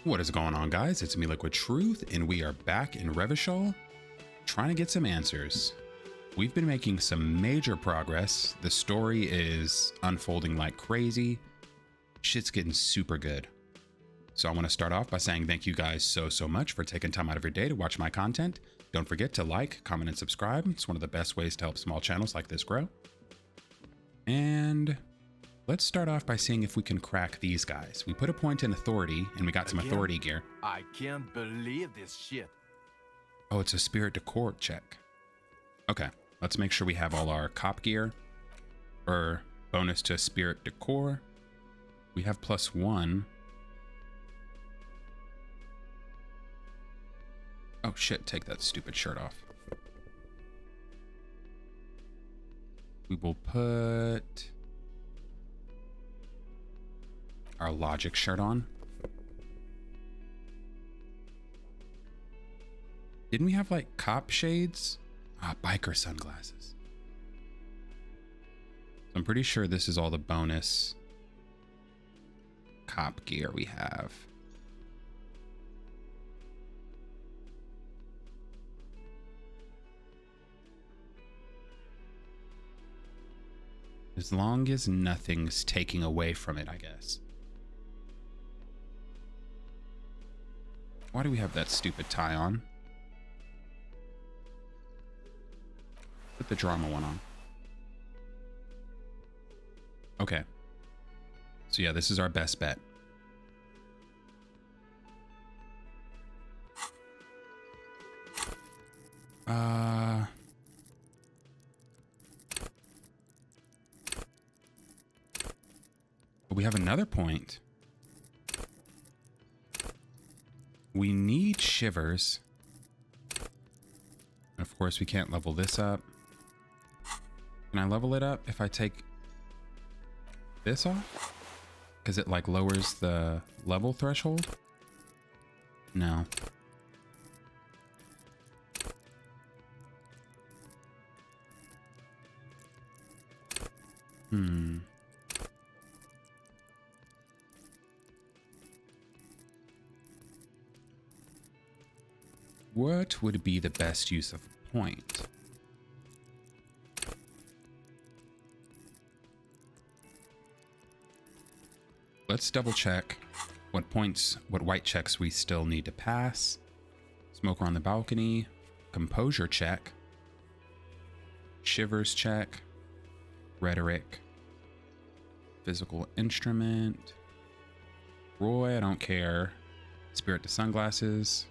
What is going on, guys? It's me, LiquidTruth, and we are back in Revachol trying to get some answers. We've been making some major progress. The story is unfolding like crazy. Shit's getting super good. So I want to start off by saying thank you guys so much for taking time out of your day to watch my content. Don't forget to like, comment, and subscribe. It's one of the best ways to help small channels like this grow. And let's start off by seeing if we can crack these guys. We put a point in authority, and we got some authority gear. I can't believe this shit. Oh, it's a spirit decor check. Okay, let's make sure we have all our cop gear. Or bonus to spirit decor. We have +1. Oh shit, take that stupid shirt off. We will put our logic shirt on. Didn't we have like cop shades? Ah, biker sunglasses. So I'm pretty sure this is all the bonus cop gear we have. As long as nothing's taking away from it, I guess. Why do we have that stupid tie on? Put the drama one on. Okay. So yeah, this is our best bet. But we have another point. We need shivers. And of course, we can't level this up. Can I level it up if I take this off? Because it like lowers the level threshold? No. What would be the best use of a point? Let's double check what points, what white checks we still need to pass. Smoker on the balcony, composure check, shivers check, rhetoric, physical instrument, Roy, I don't care, spirit to sunglasses.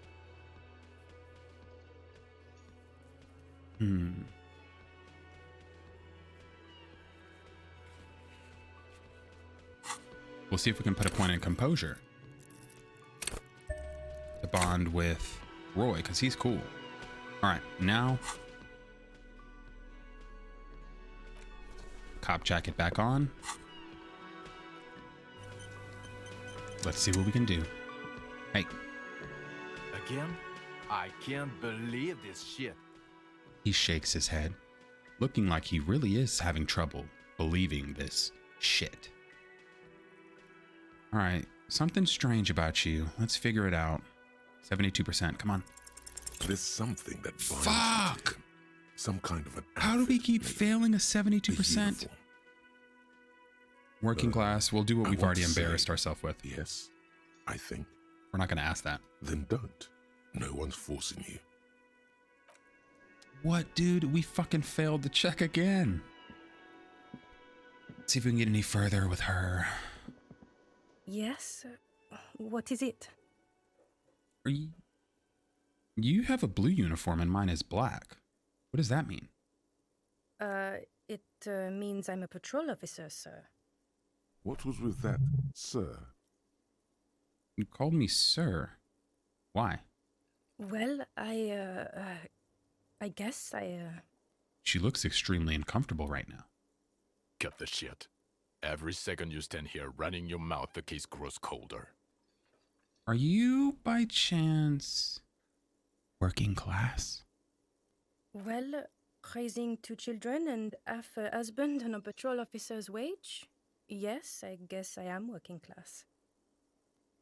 We'll see if we can put a point in composure to bond with Roy, because he's cool. All right, now cop jacket back on. Let's see what we can do. Hey. Again? I can't believe this shit. He shakes his head, looking like he really is having trouble believing this shit. All right, something strange about you. Let's figure it out. 72%, come on. There's something that binds Fuck! you to him. Some kind of an How do we keep maybe. failing a The 72%? uniform. Working class, we'll do what I we've want already to say- embarrassed ourselves with. Yes, I think. We're not going to ask that. Then don't. No one's forcing you. What, dude? We fucking failed the check again. Let's see if we can get any further with her. Yes? What is it? Are you have a blue uniform and mine is black. What does that mean? It means I'm a patrol officer, sir. What was with that, sir? You called me sir. Why? Well, I guess She looks extremely uncomfortable right now. Cut the shit. Every second you stand here running your mouth, the case grows colder. Are you, by chance, working class? Well, raising 2 children and half a husband on a patrol officer's wage? Yes, I guess I am working class.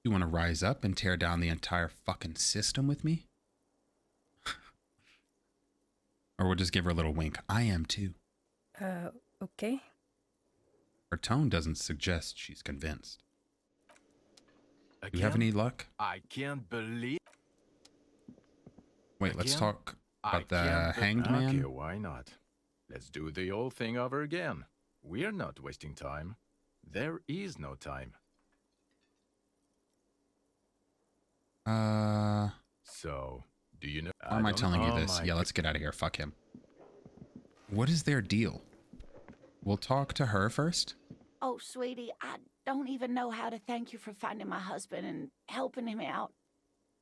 You want to rise up and tear down the entire fucking system with me? Or we'll just give her a little wink. I am too. Okay. Her tone doesn't suggest she's convinced. Do you have Again? any luck? I can't believe. Wait, let's Again? talk about the can't hanged man. Okay, why not? Let's do the whole thing over again. We're not wasting time. There is no time. So, do you know? Why am I telling you Oh this? my Yeah, let's get out of here. Fuck him. What is their deal? We'll talk to her first. Oh, sweetie, I don't even know how to thank you for finding my husband and helping him out.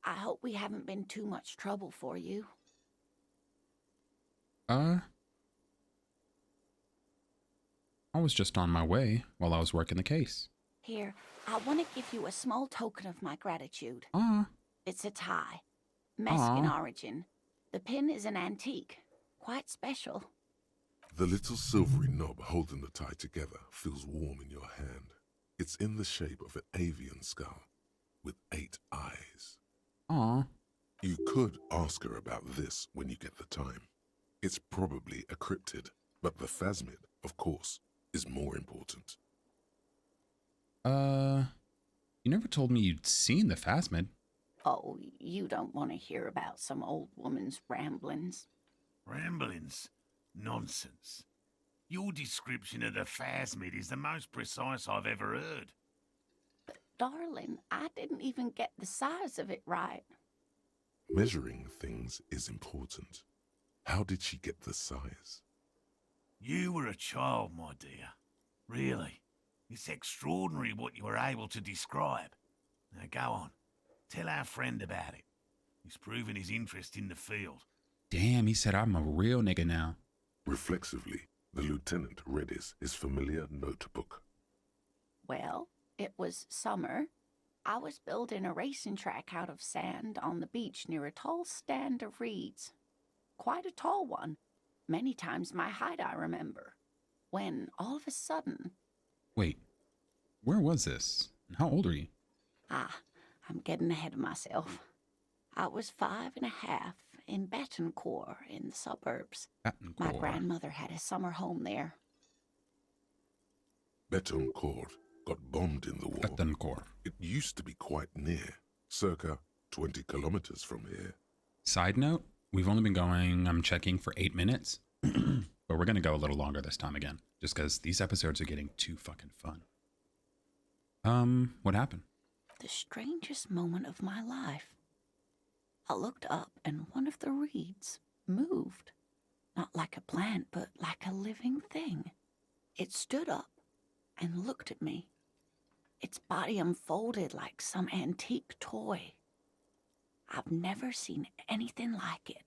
I hope we haven't been too much trouble for you. I was just on my way while I was working the case. Here, I want to give you a small token of my gratitude. It's a tie. Mexican origin. The pin is an antique. Quite special. The little silvery knob holding the tie together feels warm in your hand. It's in the shape of an avian skull with 8 eyes. Aw. You could ask her about this when you get the time. It's probably a cryptid, but the phasmid, of course, is more important. You never told me you'd seen the phasmid. Oh, you don't want to hear about some old woman's ramblings. Ramblings? Nonsense. Your description of the phasmid is the most precise I've ever heard. But, darling, I didn't even get the size of it right. Measuring things is important. How did she get the size? You were a child, my dear. Really. It's extraordinary what you were able to describe. Now go on. Tell our friend about it. He's proven his interest in the field. Damn, he said I'm a real nigga now. Reflexively, the lieutenant read his familiar notebook. Well, it was summer. I was building a racing track out of sand on the beach near a tall stand of reeds. Quite a tall one. Many times my height, I remember. When, all of a sudden... Wait, where was this? And how old are you? I'm getting ahead of myself. I was 5 and a half in Betancourt in the suburbs. My grandmother had a summer home there. Betancourt got bombed in the war. Betancourt. It used to be quite near, circa 20 kilometers from here. Side note, we've only been going, I'm checking, for 8 minutes. But we're going to go a little longer this time again. Just because these episodes are getting too fucking fun. What happened? The strangest moment of my life. I looked up and one of the reeds moved. Not like a plant, but like a living thing. It stood up and looked at me. Its body unfolded like some antique toy. I've never seen anything like it.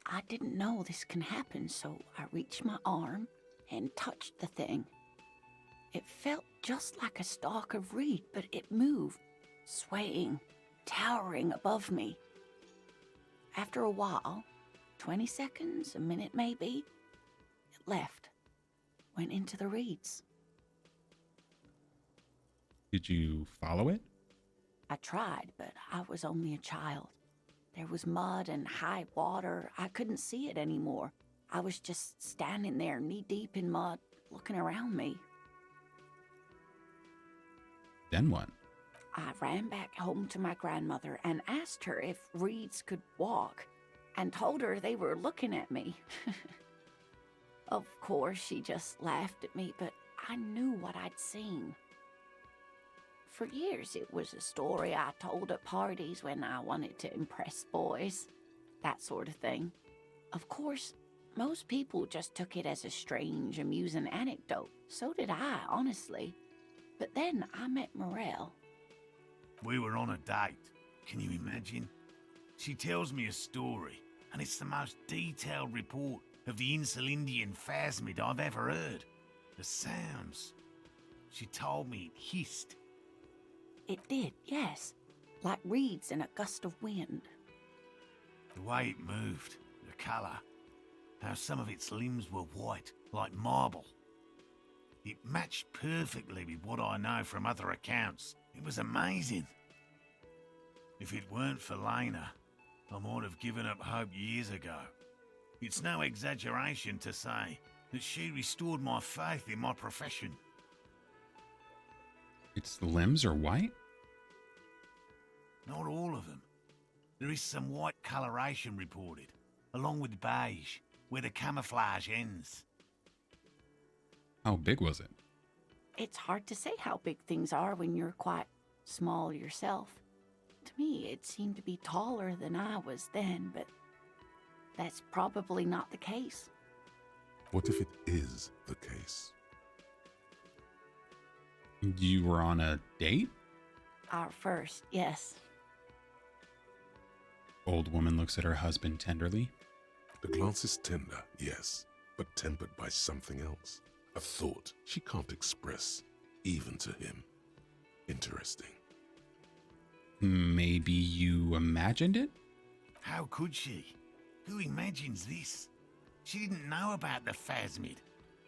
I didn't know this can happen, so I reached my arm and touched the thing. It felt just like a stalk of reed, but it moved, swaying, towering above me. After a while, 20 seconds, a minute maybe, it left, went into the reeds. Did you follow it? I tried, but I was only a child. There was mud and high water. I couldn't see it anymore. I was just standing there knee-deep in mud, looking around me. Then what? I ran back home to my grandmother and asked her if reeds could walk, and told her they were looking at me. Of course, she just laughed at me, but I knew what I'd seen. For years, it was a story I told at parties when I wanted to impress boys. That sort of thing. Of course, most people just took it as a strange, amusing anecdote. So did I, honestly. But then I met Morel. We were on a date. Can you imagine? She tells me a story, and it's the most detailed report of the Insulindian phasmid I've ever heard. The sounds. She told me it hissed. It did, yes. Like reeds in a gust of wind. The way it moved, the colour, how some of its limbs were white, like marble. It matched perfectly with what I know from other accounts, It was amazing. If it weren't for Lena, I might have given up hope years ago. It's no exaggeration to say that she restored my faith in my profession. Its limbs are white? Not all of them. There is some white coloration reported, along with beige, where the camouflage ends. How big was it? It's hard to say how big things are when you're quite small yourself. To me, it seemed to be taller than I was then, but that's probably not the case. What if it is the case? You were on a date? Our first, yes. Old woman looks at her husband tenderly. The glance is tender, yes, but tempered by something else. A thought she can't express, even to him. Interesting. Maybe you imagined it? How could she? Who imagines this? She didn't know about the phasmid.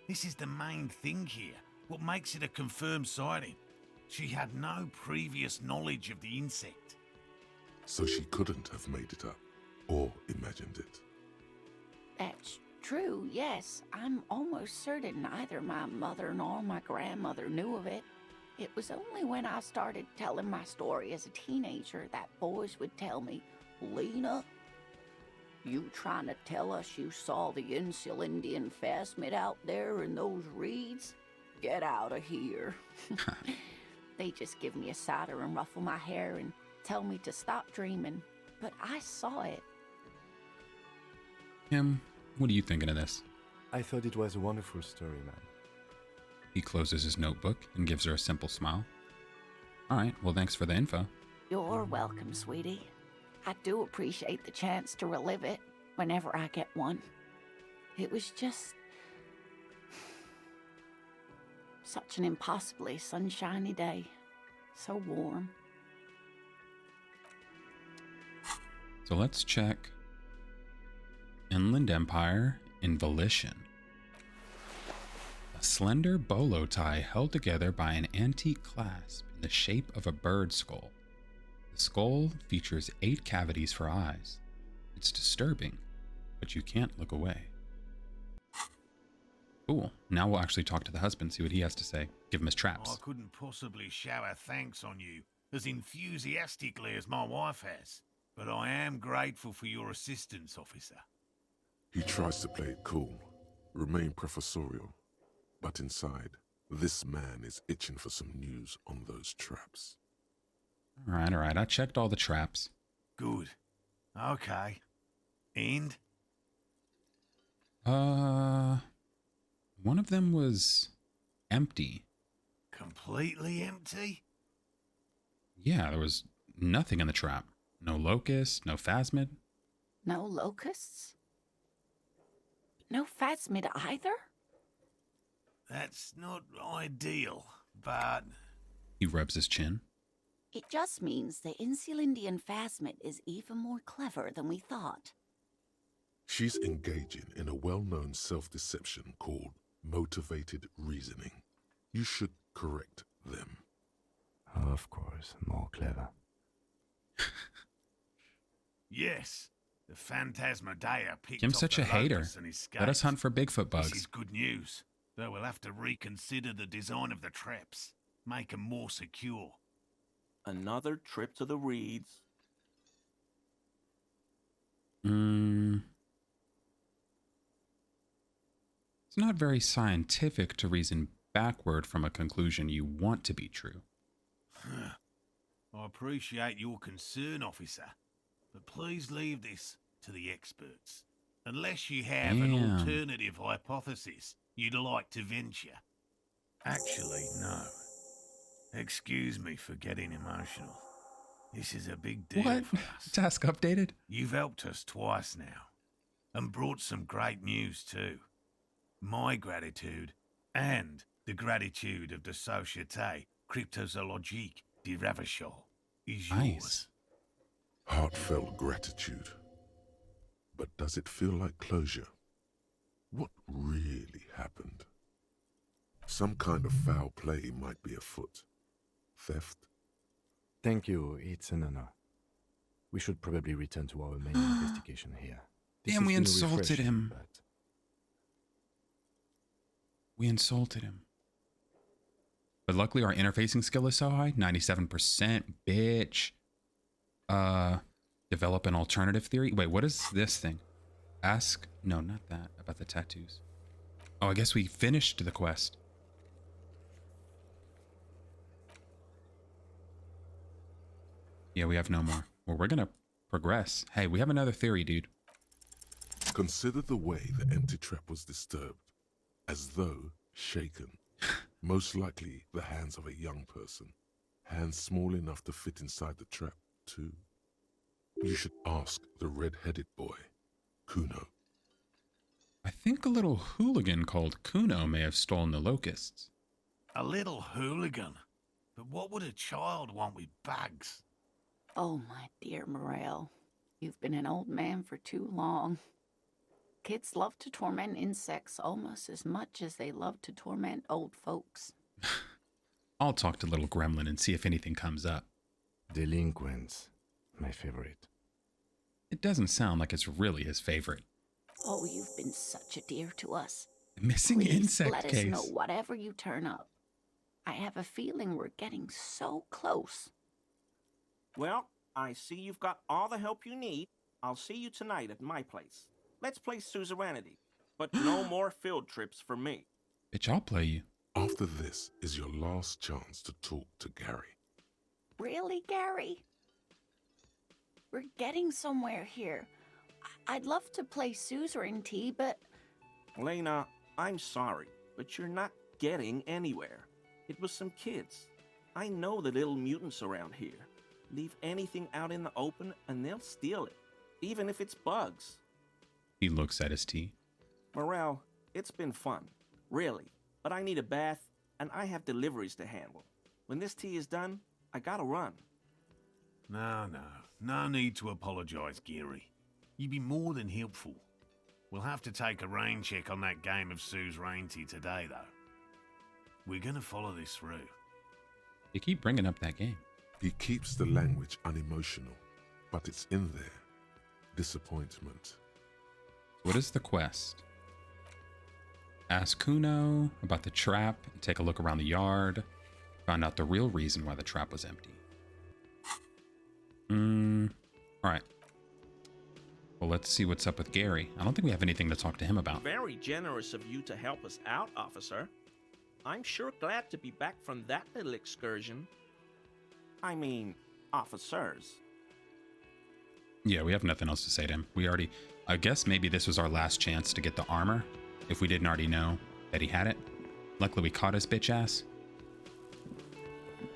This is the main thing here, what makes it a confirmed sighting. She had no previous knowledge of the insect. So she couldn't have made it up, or imagined it. That's true, yes. I'm almost certain neither my mother nor my grandmother knew of it. It was only when I started telling my story as a teenager that boys would tell me, Lena, you trying to tell us you saw the Insulindian phasmid out there in those reeds? Get out of here. They just give me a cider and ruffle my hair and tell me to stop dreaming. But I saw it. Kim, what are you thinking of this? I thought it was a wonderful story, man. He closes his notebook and gives her a simple smile. All right, well, thanks for the info. You're welcome, sweetie. I do appreciate the chance to relive it whenever I get one. It was just such an impossibly sunshiny day. So warm. So let's check Inland Empire in Elysium. A slender bolo tie held together by an antique clasp in the shape of a bird skull. The skull features 8 cavities for eyes. It's disturbing, but you can't look away. Cool. Now we'll actually talk to the husband, see what he has to say. Give him his I traps. couldn't possibly shower thanks on you as enthusiastically as my wife has, but I am grateful for your assistance, officer. He tries to play it cool, remain professorial, but inside, this man is itching for some news on those traps. All right. I checked all the traps. Good. Okay. And? One of them was empty. Completely empty? Yeah, there was nothing in the trap. No locust, no phasmid. No locusts? No phasmid either? That's not ideal, but He rubs his chin. It just means the Insulindian phasmid is even more clever than we thought. She's engaging in a well-known self-deception called motivated reasoning. You should correct them. Of course, more clever. yes, the Phantasmadeia picked Kim's off such the a hater. locust and escaped. Let us hunt for Bigfoot This is bugs. good news, though we'll have to reconsider the design of the traps, make them more secure. Another trip to the reeds. It's not very scientific to reason backward from a conclusion you want to be true. I appreciate your concern, officer, but please leave this to the experts. Unless you have an Damn. alternative hypothesis you'd like to venture. Actually, no. Excuse me for getting emotional. This is a big deal What? for us. Task updated? You've helped us twice now, and brought some great news too. My gratitude, and the gratitude of the Société Cryptozoologique de Ravachol, is Nice. yours. Heartfelt gratitude. But does it feel like closure? What really happened? Some kind of foul play might be afoot. Theft, Thank you. It's an honor. We should probably return to our main investigation here. This Damn, has we been insulted refreshing, him. but We insulted him. But luckily our interfacing skill is so high. 97%, bitch. Develop an alternative theory. Wait, what is this thing? Ask, no, not that, about the tattoos. Oh, I guess we finished the quest. Yeah, we have no more. Well, we're gonna progress. Hey, we have another theory, dude. Consider the way the empty trap was disturbed, as though shaken. Most likely the hands of a young person. Hands small enough to fit inside the trap, too. You should ask the red-headed boy, Kuno. I think a little hooligan called Kuno may have stolen the locusts. A little hooligan? But what would a child want with bags? Oh, my dear Morel. You've been an old man for too long. Kids love to torment insects almost as much as they love to torment old folks. I'll talk to little gremlin and see if anything comes up. delinquents, my favorite. It doesn't sound like it's really his favorite. Oh, you've been such a dear to us. Missing Please insect let case. us know whatever you turn up. I have a feeling we're getting so close. Well, I see you've got all the help you need. I'll see you tonight at my place. Let's play suzerainty, but no more field trips for me. Bitch, I'll play you. After this is your last chance to talk to Gary. Really, Gary? We're getting somewhere here. I'd love to play suzerainty, but... Lena, I'm sorry, but you're not getting anywhere. It was some kids. I know the little mutants around here. Leave anything out in the open and they'll steal it, even if it's bugs. He looks at his tea. Morel, it's been fun, really, but I need a bath and I have deliveries to handle. When this tea is done, I gotta run. No need to apologize, Geary. You'd be more than helpful. We'll have to take a rain check on that game of suzerainty today, though. We're gonna follow this through. You keep bringing up that game. He keeps the language unemotional, but it's in there. Disappointment. What is the quest? Ask Kuno about the trap and take a look around the yard. Find out the real reason why the trap was empty. Alright. Well, let's see what's up with Gary. I don't think we have anything to talk to him about. Very generous of you to help us out, officer. I'm sure glad to be back from that little excursion. I mean, officers. Yeah, we have nothing else to say to him. We already... I guess maybe this was our last chance to get the armor, if we didn't already know that he had it. Luckily, we caught his bitch ass.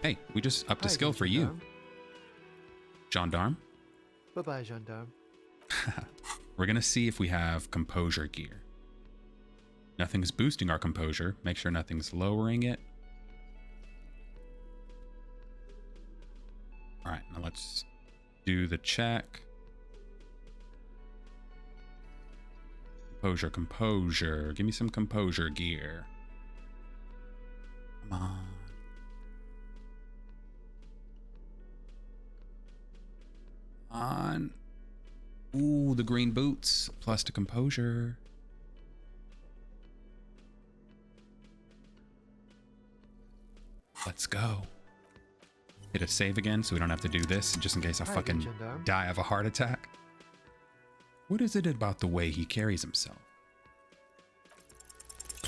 Hey, we just upped a skill for you. Gendarme? Bye-bye, gendarme. We're gonna see if we have composure gear. Nothing's boosting our composure. Make sure nothing's lowering it. Alright, now let's do the check. Composure. Give me some composure gear. Come on. On. Ooh, the green boots. Plus to composure. Let's go. Hit a save again so we don't have to do this, just in case I fucking gendarme. die of a heart attack. What is it about the way he carries himself?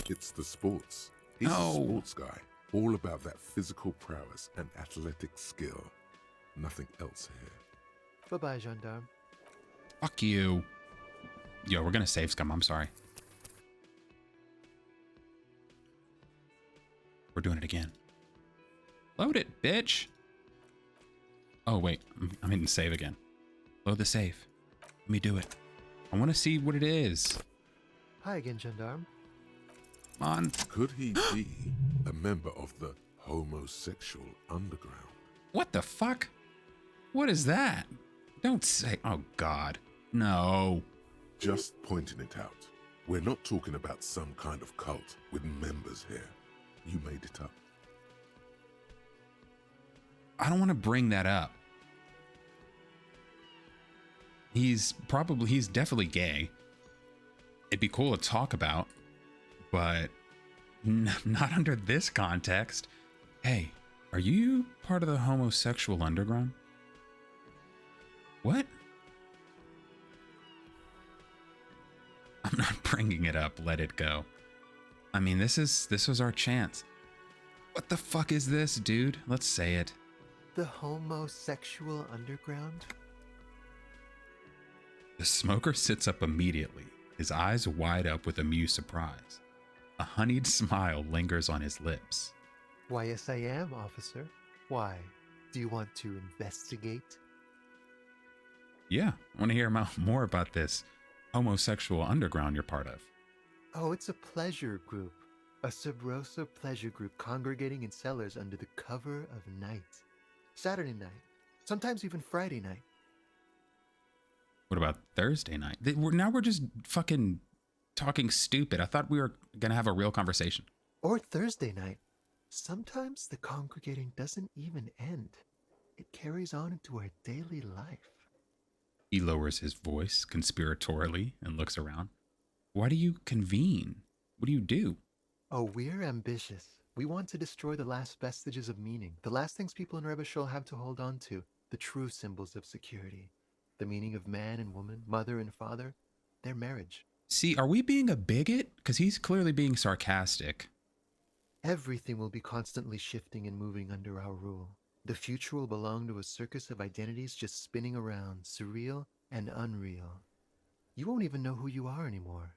It's the sports. He's No. a sports guy. All about that physical prowess and athletic skill. Nothing else here. Bye-bye, gendarme. Fuck you. Yo, we're gonna save scum. I'm sorry. We're doing it again. Load it, bitch. Oh, wait. I'm hitting save again. Load the save. Let me do it. I want to see what it is. Hi again, gendarme. Come on. Could he be a member of the homosexual underground? What the fuck? What is that? Don't say... Oh, God. No. Just pointing it out. We're not talking about some kind of cult with members here. You made it up. I don't want to bring that up. He's definitely gay. It'd be cool to talk about, but not under this context. Hey, are you part of the homosexual underground? What? I'm not bringing it up. Let it go. I mean, this was our chance. What the fuck is this, dude? Let's say it. The homosexual underground? The smoker sits up immediately, his eyes wide up with amused surprise. A honeyed smile lingers on his lips. Why, yes, I am, officer. Why? Do you want to investigate? Yeah, I want to hear more about this homosexual underground you're part of. Oh, it's a pleasure group. A sub rosa pleasure group congregating in cellars under the cover of night. Saturday night. Sometimes even Friday night. What about Thursday night? Now we're just fucking talking stupid. I thought we were going to have a real conversation. Or Thursday night. Sometimes the congregating doesn't even end. It carries on into our daily life. He lowers his voice conspiratorially and looks around. Why do you convene? What do you do? Oh, we're ambitious. We want to destroy the last vestiges of meaning, the last things people in Revachol have to hold on to, the true symbols of security, the meaning of man and woman, mother and father, their marriage. See, are we being a bigot? Because he's clearly being sarcastic. Everything will be constantly shifting and moving under our rule. The future will belong to a circus of identities just spinning around, surreal and unreal. You won't even know who you are anymore.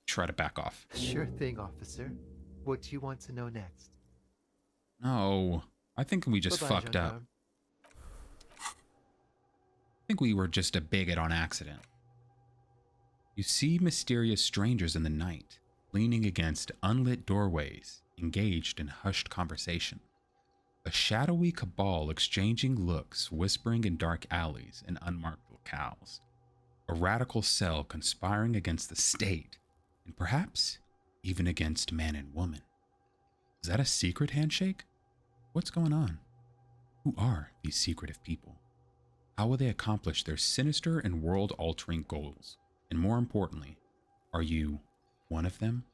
Try to back off. Sure thing, officer. What do you want to know next? No, I think we just Bye-bye, fucked up. gendarme. I think we were just a bigot on accident. You see mysterious strangers in the night, leaning against unlit doorways, engaged in hushed conversation. A shadowy cabal exchanging looks, whispering in dark alleys and unmarked locales. A radical cell conspiring against the state, and perhaps even against man and woman. Is that a secret handshake? What's going on? Who are these secretive people? How will they accomplish their sinister and world-altering goals? And more importantly, are you one of them?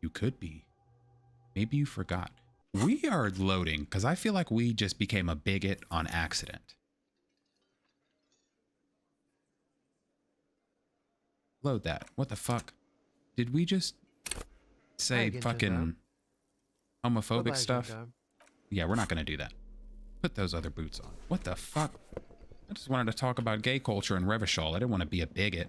You could be. Maybe you forgot. We are loading because I feel like we just became a bigot on accident. Load that. What the fuck? Did we just say again, fucking gendarme. homophobic Bye-bye, stuff? gendarme. Yeah, we're not going to do that. Put those other boots on. What the fuck? I just wanted to talk about gay culture in Revachol. I didn't want to be a bigot.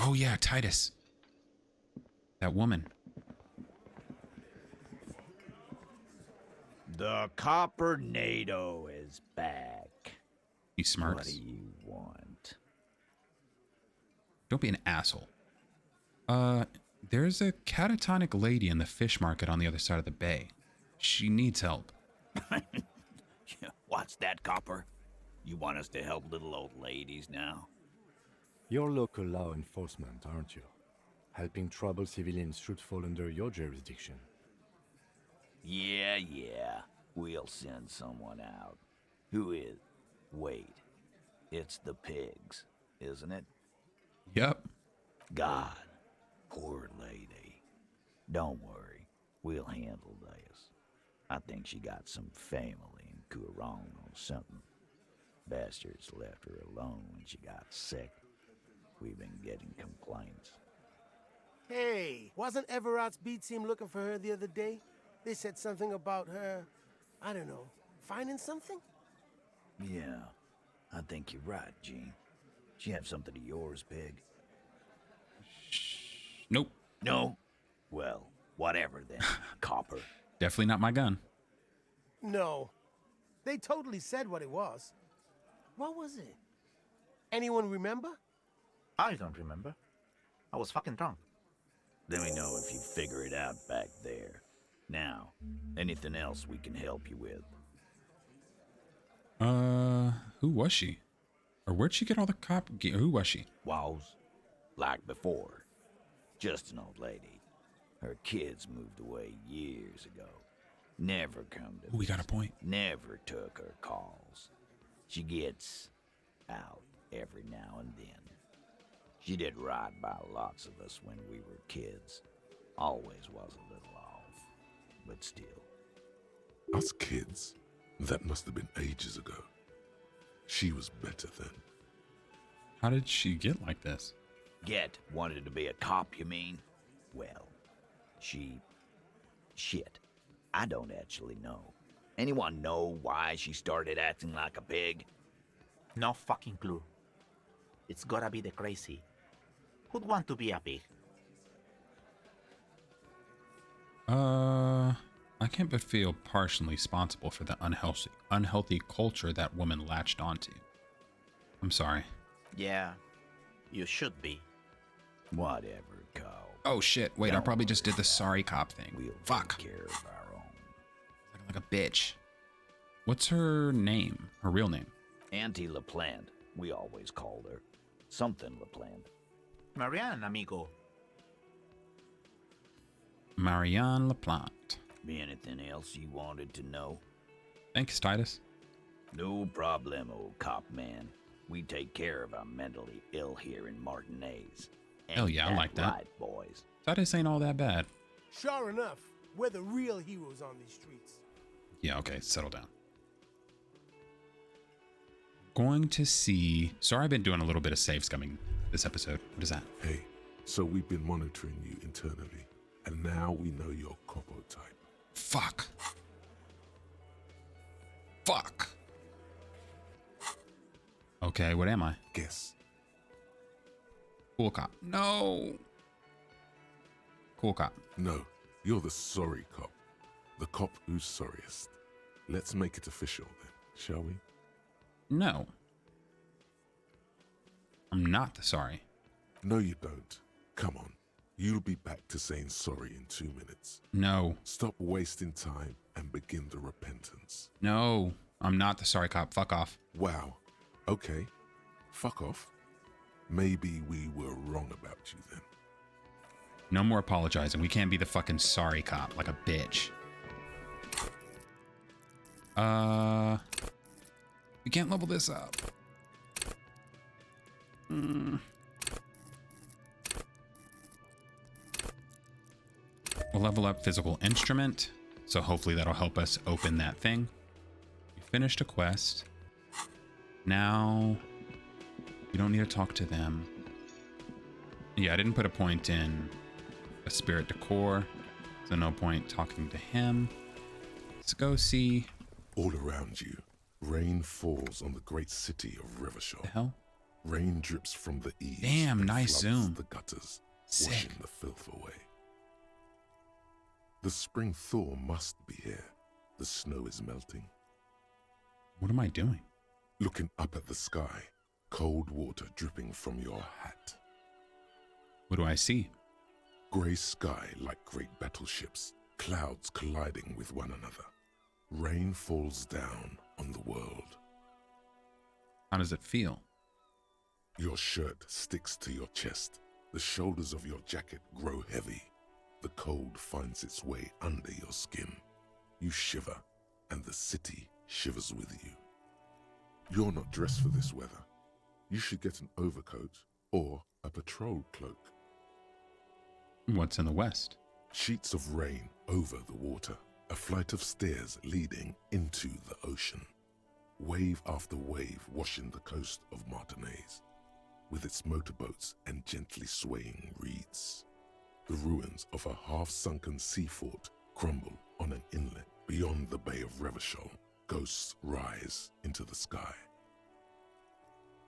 Oh yeah, Titus. That woman. The Copper-nado is back. He smirks. What do you want? Don't be an asshole. There's a catatonic lady in the fish market on the other side of the bay. She needs help. What's that, Copper? You want us to help little old ladies now? You're local law enforcement, aren't you? Helping troubled civilians should fall under your jurisdiction. Yeah. We'll send someone out. Who is? Wait. It's the pigs, isn't it? Yep. God. Poor lady. Don't worry. We'll handle this. I think she got some family in Kurong or something. Bastards left her alone when she got sick. We've been getting complaints. Hey, wasn't Everard's beat team looking for her the other day? They said something about her, I don't know, finding something? Yeah, I think you're right, Gene. She have something of yours, Pig? Nope. No? Well, whatever then, Copper. Definitely not my gun. No. They totally said what it was. What was it? Anyone remember? I don't remember. I was fucking drunk. Let me know if you figure it out back there. Now, anything else we can help you with? Who was she? Or where'd she get all the who was she? Was, like before, just an old lady. Her kids moved away years ago. Never come to We got a point. Never took her calls. She gets out every now and then. She did right by lots of us when we were kids. Always was a little off, but still. Us kids? That must have been ages ago. She was better then. How did she get like this? Wanted to be a cop, you mean? Well, shit. I don't actually know. Anyone know why she started acting like a pig? No fucking clue. It's gotta be the crazy. Who'd want to be a pig? I can't but feel partially responsible for the unhealthy culture that woman latched onto. I'm sorry. Yeah, you should be. Whatever, Cole. Oh shit, wait, I Don't probably just worry did the about sorry it. cop thing. We'll Fuck. take care of our own. Like a bitch. What's her name? Her real name? Auntie LaPlante, we always called her. Something LaPlante. Marianne, amigo. Marianne LaPlante. Anything else you wanted to know? Thanks, Titus. No problem, old cop man. We take care of our mentally ill here in Martinez. Hell yeah, I like that. Right, boys. Titus ain't all that bad. Sure enough, we're the real heroes on these streets. Yeah, okay, settle down. Going to see... Sorry, I've been doing a little bit of save scumming this episode. What is that? Hey, so we've been monitoring you internally, and now we know your Copo type. Fuck. Fuck. Okay, what am I? Guess. Cool cop. No. Cool cop. No, you're the sorry cop. The cop who's sorriest. Let's make it official then, shall we? No. I'm not the sorry. No, you don't. Come on. You'll be back to saying sorry in 2 minutes. No. Stop wasting time and begin the repentance. No. I'm not the sorry cop. Fuck off. Wow. Okay. Fuck off. Maybe we were wrong about you then. No more apologizing. We can't be the fucking sorry cop like a bitch. We can't level this up. We'll level up physical instrument, so hopefully that'll help us open that thing. We finished a quest. Now, we don't need to talk to them. Yeah, I didn't put a point in a spirit decor, so no point talking to him. Let's go see. All around you, rain falls on the great city of Revachol. The hell? Rain drips from the eaves. Damn, and nice floods zoom. the gutters, Sick. washing the filth away. The spring thaw must be here. The snow is melting. What am I doing? Looking up at the sky, cold water dripping from your hat. What do I see? Grey sky like great battleships, clouds colliding with one another. Rain falls down on the world. How does it feel? Your shirt sticks to your chest. The shoulders of your jacket grow heavy. The cold finds its way under your skin. You shiver, and the city shivers with you. You're not dressed for this weather. You should get an overcoat or a patrol cloak. What's in the west? Sheets of rain over the water. A flight of stairs leading into the ocean. Wave after wave washing the coast of Martinez, with its motorboats and gently swaying reeds. The ruins of a half-sunken sea fort crumble on an inlet beyond the Bay of Revachol. Ghosts rise into the sky.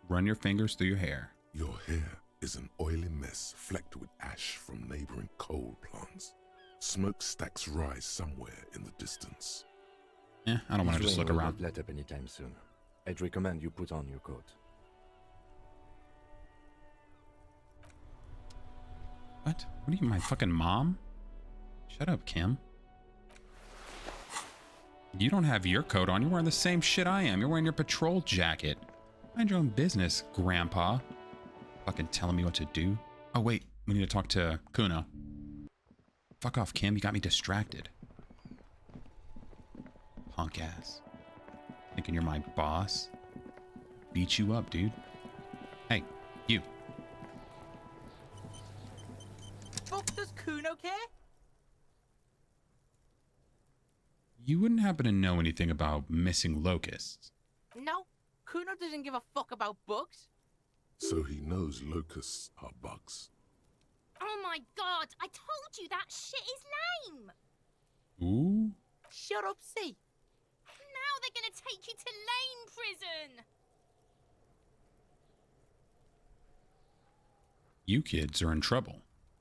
Run your fingers through your hair. Your hair is an oily mess flecked with ash from neighboring coal plants. Smokestacks rise somewhere in the distance. I don't want to just look around. Let up anytime soon. I'd recommend you put on your coat. What? What are you, my fucking mom? Shut up, Kim. You don't have your coat on. You're wearing the same shit I am. You're wearing your patrol jacket. Mind your own business, Grandpa. Fucking telling me what to do. Oh, wait. We need to talk to Kuno. Fuck off, Kim. You got me distracted. Punk ass. Thinking you're my boss? Beat you up, dude. Hey, you. Fuck does Kuno care? You wouldn't happen to know anything about missing locusts? No, Kuno doesn't give a fuck about bugs. So he knows locusts are bugs. Oh my god, I told you that shit is lame! Ooh? Shut up, see. Now they're gonna take you to lame prison! You kids are in trouble.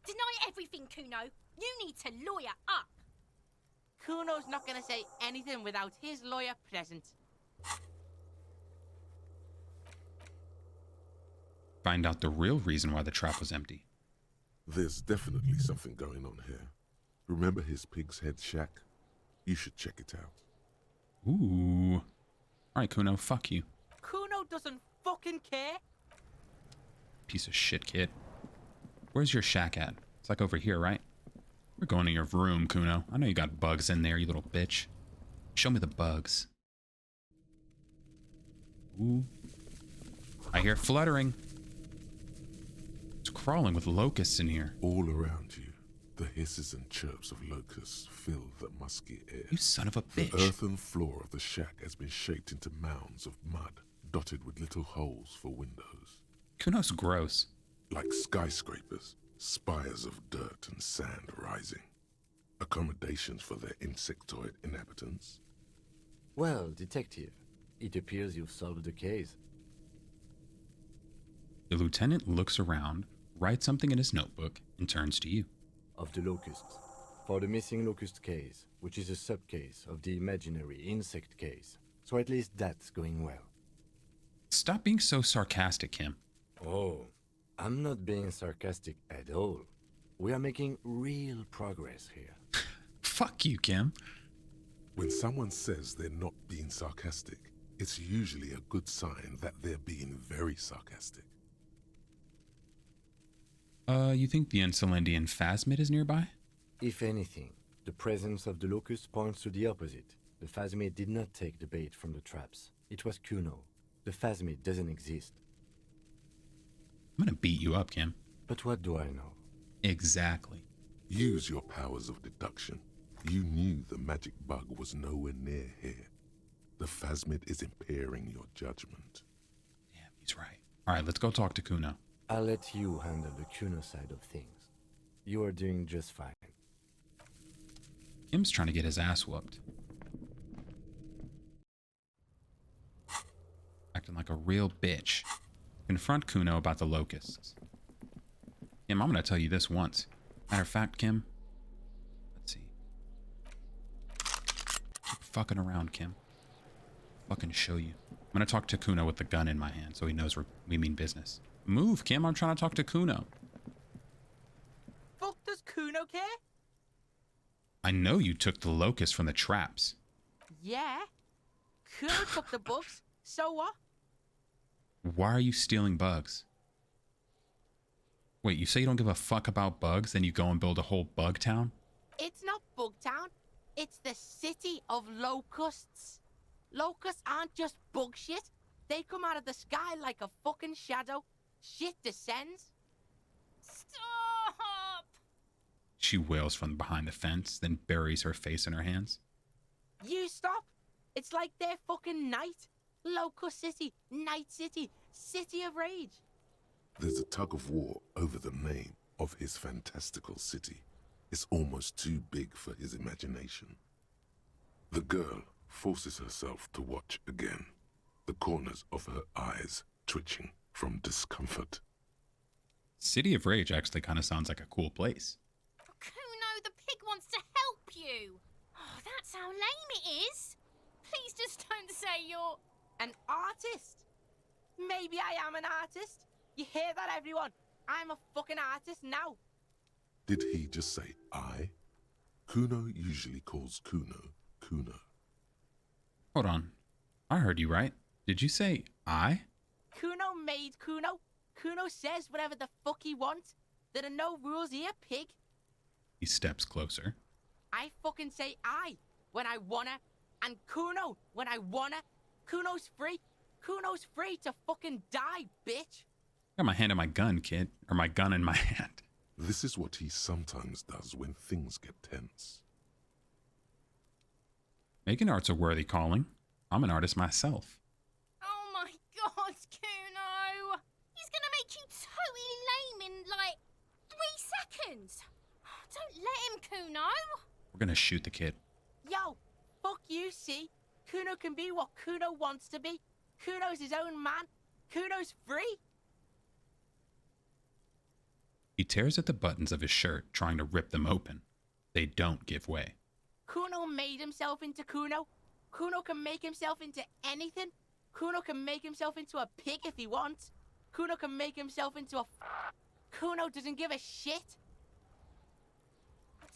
Deny everything, Kuno. You need to lawyer up. Kuno's not gonna say anything without his lawyer present. Find out the real reason why the trap was empty. There's definitely something going on here. Remember his pig's head shack? You should check it out. Ooh. Alright, Kuno, fuck you. Kuno doesn't fucking care. Piece of shit, kid. Where's your shack at? It's like over here, right? We're going to your room, Kuno. I know you got bugs in there, you little bitch. Show me the bugs. Ooh. I hear fluttering. It's crawling with locusts in here. All around you, the hisses and chirps of locusts fill the musky air. You son of a bitch. The earthen floor of the shack has been shaped into mounds of mud, dotted with little holes for windows. Kuno's gross. Like skyscrapers, spires of dirt and sand rising. Accommodations for their insectoid inhabitants. Well, detective, it appears you've solved the case. The lieutenant looks around, writes something in his notebook, and turns to you. Of the locusts. For the missing locust case, which is a sub-case of the imaginary insect case. So at least that's going well. Stop being so sarcastic, Kim. Oh, I'm not being sarcastic at all. We are making real progress here. Fuck you, Kim. When someone says they're not being sarcastic, it's usually a good sign that they're being very sarcastic. You think the Insulindian phasmid is nearby? If anything, the presence of the locust points to the opposite. The phasmid did not take the bait from the traps. It was Kuno. The phasmid doesn't exist. I'm gonna beat you up, Kim. But what do I know? Exactly. Use your powers of deduction. You knew the magic bug was nowhere near here. The phasmid is impairing your judgment. Damn, he's right. Alright, let's go talk to Kuno. I'll let you handle the Kuno side of things. You are doing just fine. Kim's trying to get his ass whooped. Acting like a real bitch. Confront Kuno about the locusts. Kim, I'm gonna tell you this once. Matter of fact, Kim. Let's see. Keep fucking around, Kim. Fucking show you. I'm gonna talk to Kuno with the gun in my hand so he knows we mean business. Move, Kim. I'm trying to talk to Kuno. Fuck does Kuno care? I know you took the locust from the traps. Yeah. Kuno took the bugs. So what? Why are you stealing bugs? Wait, you say you don't give a fuck about bugs, then you go and build a whole bug town? It's not Bugtown. It's the city of locusts. Locusts aren't just bug shit. They come out of the sky like a fucking shadow. Shit descends. Stop! She wails from behind the fence, then buries her face in her hands. You stop. It's like their fucking night. Locust City, Night City, City of Rage. There's a tug of war over the name of his fantastical city. It's almost too big for his imagination. The girl forces herself to watch again, the corners of her eyes twitching from discomfort. City of Rage actually kind of sounds like a cool place. Kuno, the pig wants to help you. Oh, that's how lame it is. Please just don't say you're... An artist? Maybe I am an artist. You hear that, everyone? I'm a fucking artist now. Did he just say I? Kuno usually calls Kuno, Kuno. Hold on. I heard you right. Did you say I? Kuno made Kuno. Kuno says whatever the fuck he wants. There are no rules here, pig. He steps closer. I fucking say I when I wanna, and Kuno when I wanna. Kuno's free. Kuno's free to fucking die, bitch. Got my hand on my gun, kid. Or my gun in my hand. This is what he sometimes does when things get tense. Making art's a worthy calling. I'm an artist myself. Oh my god, Kuno! He's gonna make you totally lame in like 3 seconds. Don't let him, Kuno. We're gonna shoot the kid. Yo, fuck you, see? Kuno can be what Kuno wants to be. Kuno's his own man. Kuno's free. He tears at the buttons of his shirt, trying to rip them open. They don't give way. Kuno made himself into Kuno. Kuno can make himself into anything. Kuno can make himself into a pig if he wants. Kuno can make himself into a... Kuno doesn't give a shit.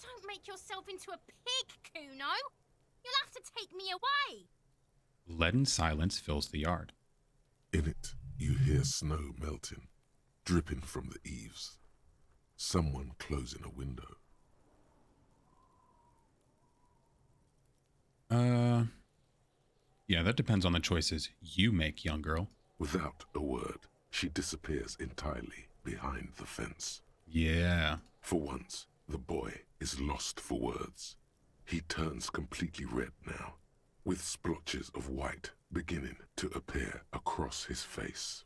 Don't make yourself into a pig, Kuno. You'll have to take me away. Leaden silence fills the yard. In it, you hear snow melting, dripping from the eaves. Someone closing a window. Yeah, that depends on the choices you make, young girl. Without a word, she disappears entirely behind the fence. Yeah. For once, the boy is lost for words. He turns completely red now, with splotches of white beginning to appear across his face.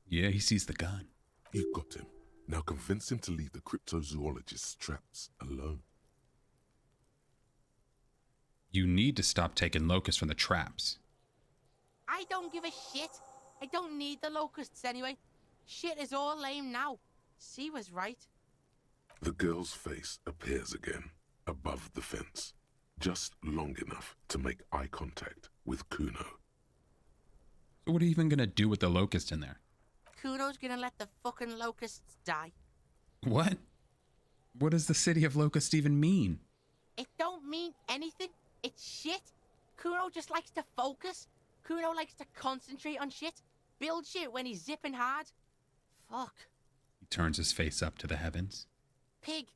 Yeah, he sees the gun. You got him. Now convince him to leave the cryptozoologist's traps alone. You need to stop taking locusts from the traps. I don't give a shit. I don't need the locusts anyway. Shit is all lame now. C was right. The girl's face appears again, above the fence, just long enough to make eye contact with Kuno. So what are you even gonna do with the locust in there? Kuno's gonna let the fucking locusts die. What? What does the city of Locust even mean? It don't mean anything. It's shit. Kuno just likes to focus. Kuno likes to concentrate on shit. Build shit when he's zipping hard. Fuck. He turns his face up to the heavens. Pig,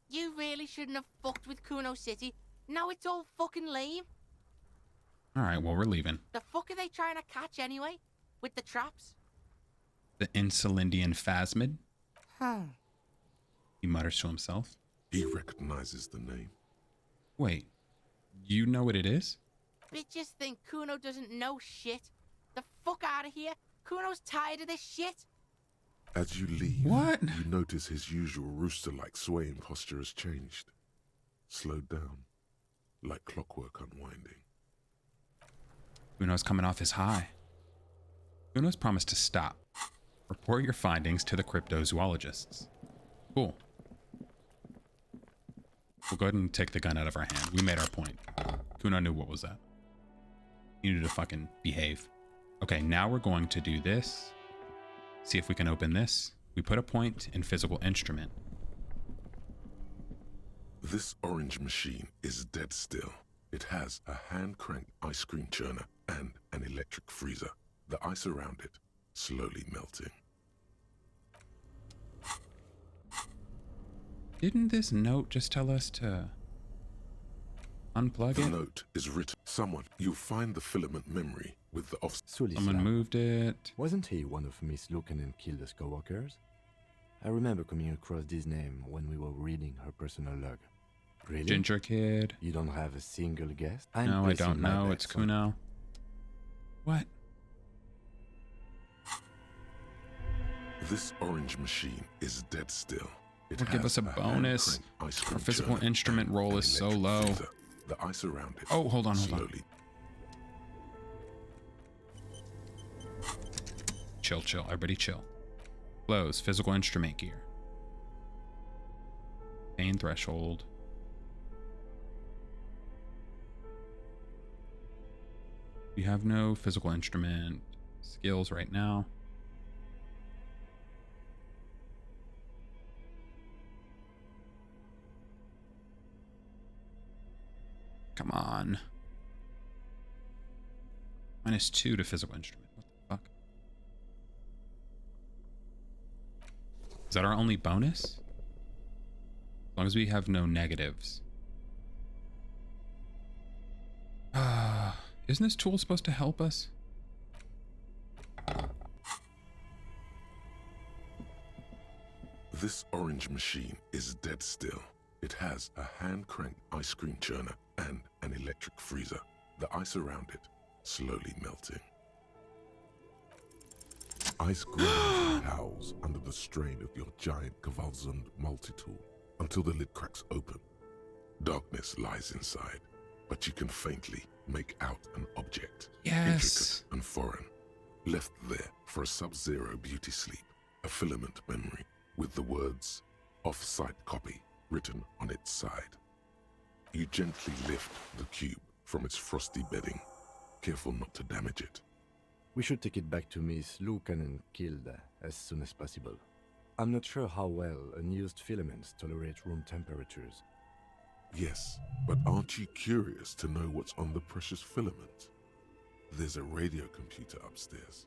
you really shouldn't have fucked with Kuno City. Now it's all fucking lame. Alright, well, we're leaving. The fuck are they trying to catch anyway? With the traps? The Insulindian phasmid? Huh. He mutters to himself. He recognizes the name. Wait, you know what it is? Bitches think Kuno doesn't know shit. The fuck out of here. Kuno's tired of this shit. As you leave, what? You notice his usual rooster-like swaying posture has changed. Slowed down, like clockwork unwinding. Kuno's coming off his high. Kuno's promised to stop. Report your findings to the cryptozoologists. Cool. We'll go ahead and take the gun out of our hand. We made our point. Kuno knew what was that. He needed to fucking behave. Okay, now we're going to do this. See if we can open this. We put a point in physical instrument. This orange machine is dead still. It has a hand-cranked ice cream churner and an electric freezer. The ice around it slowly melting. Didn't this note just tell us to unplug The it? note is written. Someone, you'll find the filament memory with the off. Someone moved it. Wasn't he one of Miss Lucan and Kilda's co-workers? I remember coming across this name when we were reading her personal log. Really? Ginger kid. You don't have a single guess? No, I don't know. It's Kuno. What? This orange machine is dead still. It Would give us a bonus. Our physical instrument roll is so low. The ice around it. Oh, hold on. Slowly. Chill. Everybody chill. Close. Physical instrument gear. Pain threshold. We have no physical instrument skills right now. Come on. -2 to physical instrument. What the fuck? Is that our only bonus? As long as we have no negatives. Isn't this tool supposed to help us? This orange machine is dead still. It has a hand-cranked ice cream churner and an electric freezer. The ice around it slowly melting. Ice groans and howls under the strain of your giant Kvalsund multi-tool until the lid cracks open. Darkness lies inside, but you can faintly make out an object. Yes. Intricate and foreign, left there for a sub-zero beauty sleep, a filament memory with the words "off-site copy" written on its side. You gently lift the cube from its frosty bedding, careful not to damage it. We should take it back to Miss Lukanen killed as soon as possible. I'm not sure how well unused filaments tolerate room temperatures. Yes, but aren't you curious to know what's on the precious filament? There's a radio computer upstairs.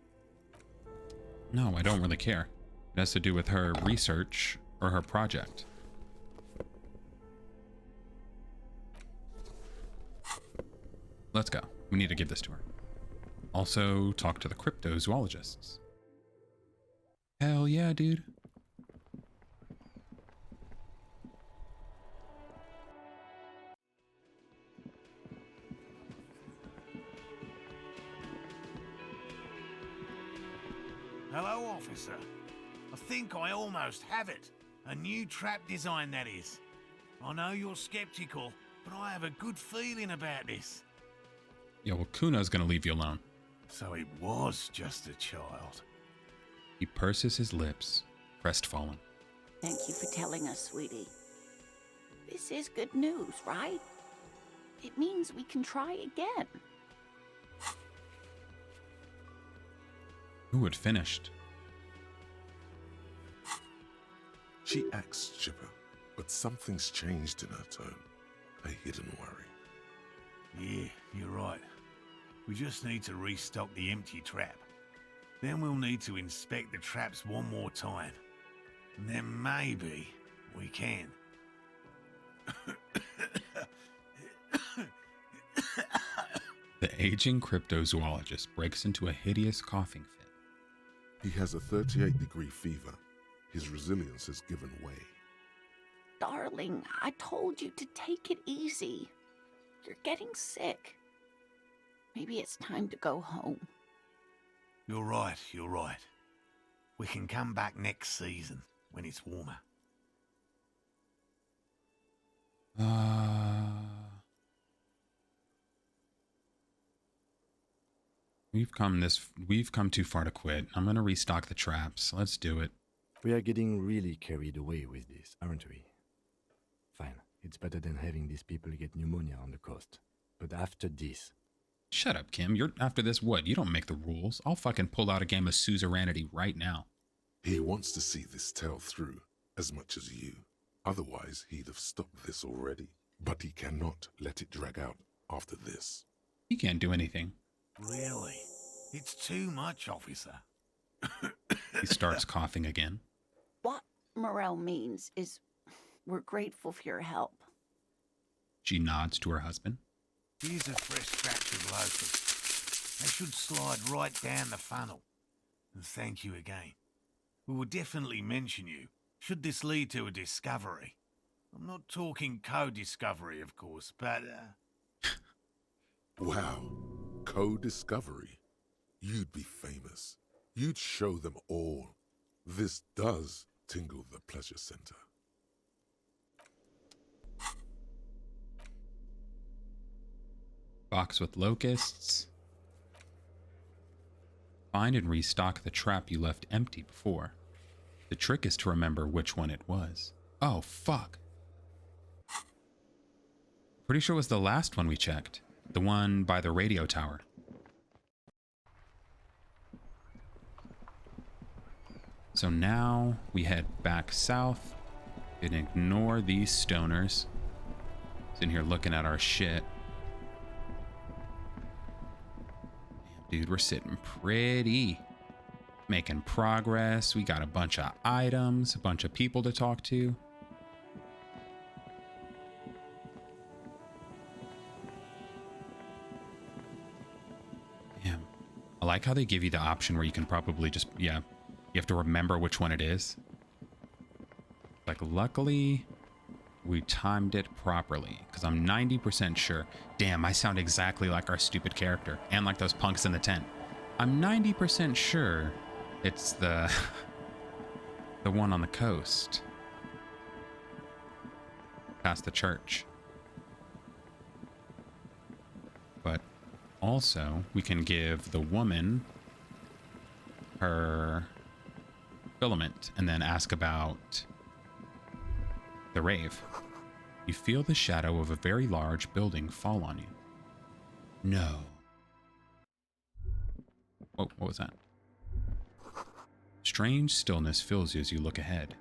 No, I don't really care. It has to do with her research or her project. Let's go. We need to give this to her. Also, talk to the cryptozoologists. Hell yeah, dude. Hello, officer. I think I almost have it. A new trap design, that is. I know you're skeptical, but I have a good feeling about this. Yeah, well, Kuno's gonna leave you alone. So it was just a child. He purses his lips, crestfallen. Thank you for telling us, sweetie. This is good news, right? It means we can try again. Ooh, it finished. She acts chipper, but something's changed in her tone. A hidden worry. Yeah, you're right. We just need to restock the empty trap. Then we'll need to inspect the traps one more time. And then maybe we can. The aging cryptozoologist breaks into a hideous coughing fit. He has a 38-degree fever. His resilience has given way. Darling, I told you to take it easy. You're getting sick. Maybe it's time to go home. You're right, you're right. We can come back next season, when it's warmer. We've come too far to quit. I'm gonna restock the traps. Let's do it. We are getting really carried away with this, aren't we? Fine, it's better than having these people get pneumonia on the coast. But after this... Shut up, Kim. You're after this what? You don't make the rules. I'll fucking pull out a game of suzerainty right now. He wants to see this tale through as much as you. Otherwise, he'd have stopped this already. But he cannot let it drag out after this. He can't do anything. Really? It's too much, officer. He starts coughing again. What Morel means is we're grateful for your help. She nods to her husband. Here's a fresh batch of locusts. They should slide right down the funnel. And thank you again. We will definitely mention you, should this lead to a discovery. I'm not talking co-discovery, of course, but, Wow. Co-discovery. You'd be famous. You'd show them all. This does tingle the pleasure center. Box with locusts. Find and restock the trap you left empty before. The trick is to remember which one it was. Oh, fuck. Pretty sure it was the last one we checked. The one by the radio tower. So now we head back south and ignore these stoners. Sitting here looking at our shit. Damn, dude, we're sitting pretty. Making progress. We got a bunch of items, a bunch of people to talk to. Damn. I like how they give you the option where you can probably just, yeah, you have to remember which one it is. Like, luckily, we timed it properly, because I'm 90% sure. Damn, I sound exactly like our stupid character, and like those punks in the tent. I'm 90% sure it's the one on the coast, past the church. But also, we can give the woman her filament and then ask about the rave. You feel the shadow of a very large building fall on you. No. Oh, what was that? Strange stillness fills you as you look ahead.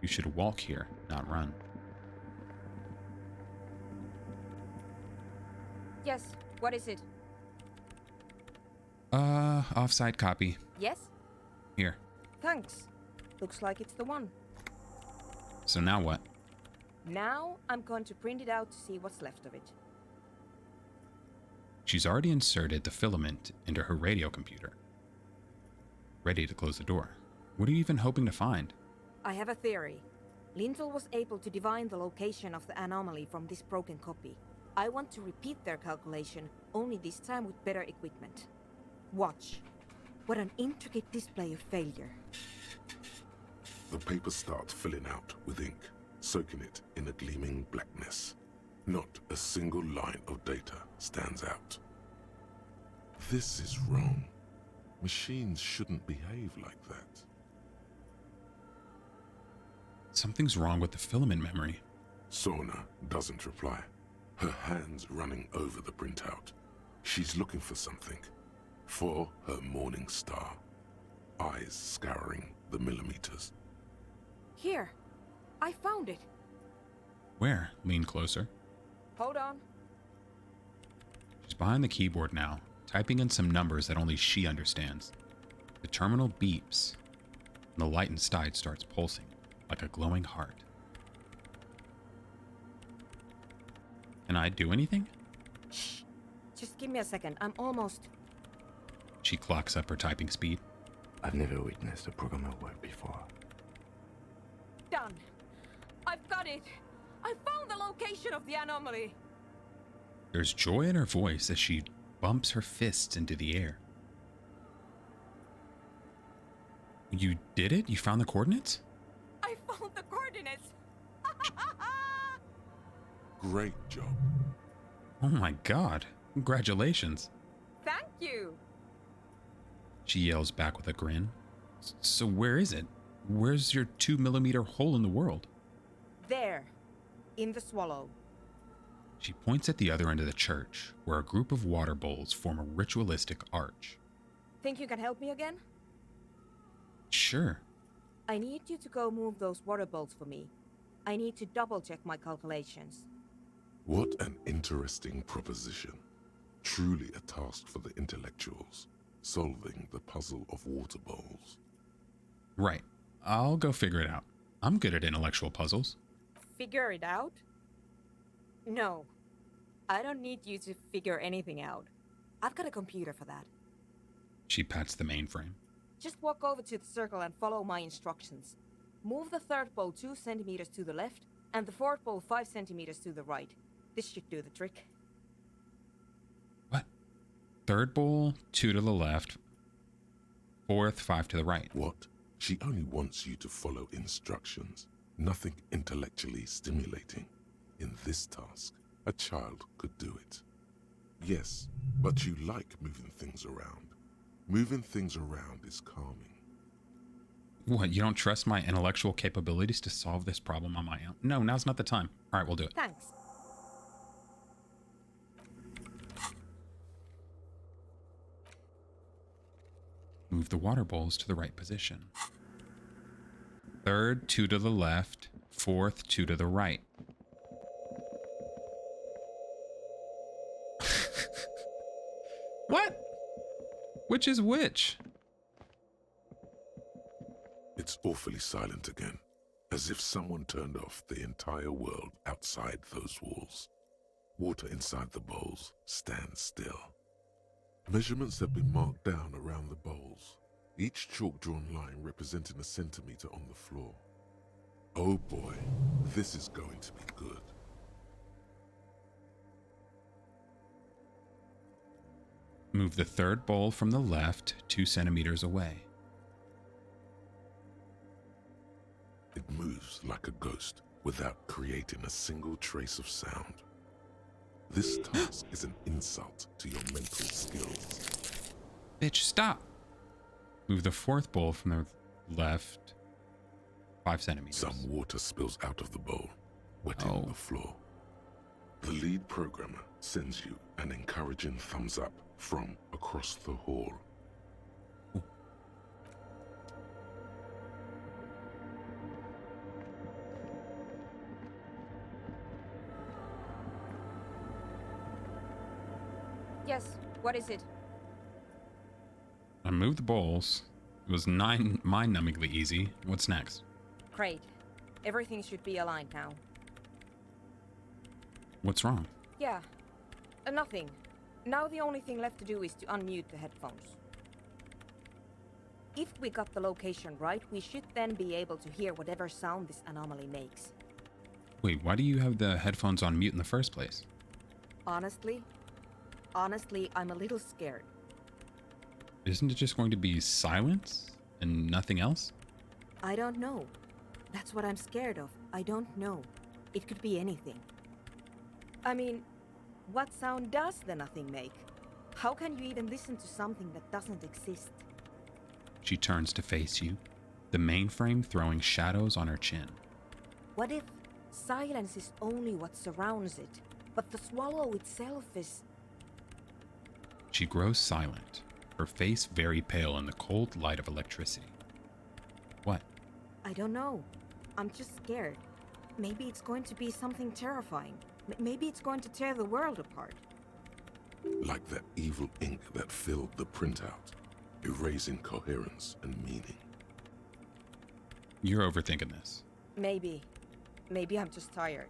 You should walk here, not run. Yes, what is it? Offside copy. Yes? Here. Thanks. Looks like it's the one. So now what? Now I'm going to print it out to see what's left of it. She's already inserted the filament into her radio computer. Ready to close the door. What are you even hoping to find? I have a theory. Lintel was able to divine the location of the anomaly from this broken copy. I want to repeat their calculation, only this time with better equipment. Watch. What an intricate display of failure. The paper starts filling out with ink, soaking it in a gleaming blackness. Not a single line of data stands out. This is wrong. Machines shouldn't behave like that. Something's wrong with the filament memory. Sorna doesn't reply, her hands running over the printout. She's looking for something. For her morning star. Eyes scouring the millimeters. Here. I found it. Where? Lean closer. Hold on. She's behind the keyboard now, typing in some numbers that only she understands. The terminal beeps, and the light inside starts pulsing, like a glowing heart. Can I do anything? Shh. Just give me a second. I'm almost... She clocks up her typing speed. I've never witnessed a programmer work before. Done. I've got it. I found the location of the anomaly. There's joy in her voice as she bumps her fists into the air. You did it? You found the coordinates? I found the coordinates. Great job. Oh my god. Congratulations. Thank you. She yells back with a grin. So where is it? Where's your 2mm hole in the world? There. In the swallow. She points at the other end of the church, where a group of water bowls form a ritualistic arch. Think you can help me again? Sure. I need you to go move those water bowls for me. I need to double-check my calculations. What an interesting proposition. Truly a task for the intellectuals, solving the puzzle of water bowls. Right. I'll go figure it out. I'm good at intellectual puzzles. Figure it out? No. I don't need you to figure anything out. I've got a computer for that. She pats the mainframe. Just walk over to the circle and follow my instructions. Move the third bowl 2 centimeters to the left, and the fourth bowl 5 centimeters to the right. This should do the trick. What? Third bowl, 2 to the left. Fourth, 5 to the right. What? She only wants you to follow instructions. Nothing intellectually stimulating. In this task, a child could do it. Yes, but you like moving things around. Moving things around is calming. What, you don't trust my intellectual capabilities to solve this problem on my own? No, now's not the time. All right, we'll do it. Thanks. Move the water bowls to the right position. Third, 2 to the left. Fourth, 2 to the right. What? Which is which? awfully silent again, as if someone turned off the entire world outside those walls. Water inside the bowls stands still. Measurements have been marked down around the bowls, each chalk-drawn line representing a centimeter on the floor. Oh boy, this is going to be good. Move the third bowl from the left 2 centimeters away. It moves like a ghost without creating a single trace of sound. This task is an insult to your mental skills. Bitch, stop! Move the fourth bowl from the left 5 centimeters. Some water spills out of the bowl, wetting the floor. The lead programmer sends you an encouraging thumbs up from across the hall. Ooh. Yes, what is it? I moved the bowls. It was mind-numbingly easy. What's next? Great. Everything should be aligned now. What's wrong? Yeah, nothing. Now the only thing left to do is to unmute the headphones. If we got the location right, we should then be able to hear whatever sound this anomaly makes. Wait, why do you have the headphones on mute in the first place? Honestly, I'm a little scared. Isn't it just going to be silence and nothing else? I don't know. That's what I'm scared of. I don't know. It could be anything. I mean, what sound does the nothing make? How can you even listen to something that doesn't exist? She turns to face you, the mainframe throwing shadows on her chin. What if silence is only what surrounds it, but the swallow itself is... She grows silent, her face very pale in the cold light of electricity. What? I don't know. I'm just scared. Maybe it's going to be something terrifying. Maybe it's going to tear the world apart. Like that evil ink that filled the printout, erasing coherence and meaning. You're overthinking this. Maybe. Maybe I'm just tired.